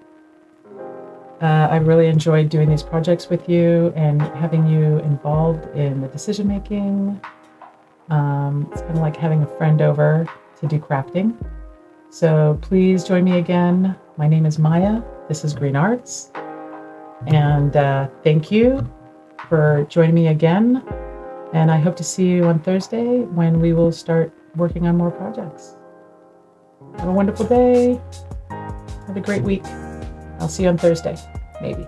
I really enjoyed doing these projects with you and having you involved in the decision making. It's kind of like having a friend over to do crafting. So please join me again. My name is Maya. This is greenARTS. And thank you for joining me again. And I hope to see you on Thursday when we will start working on more projects. Have a wonderful day. Have a great week. I'll see you on Thursday, maybe.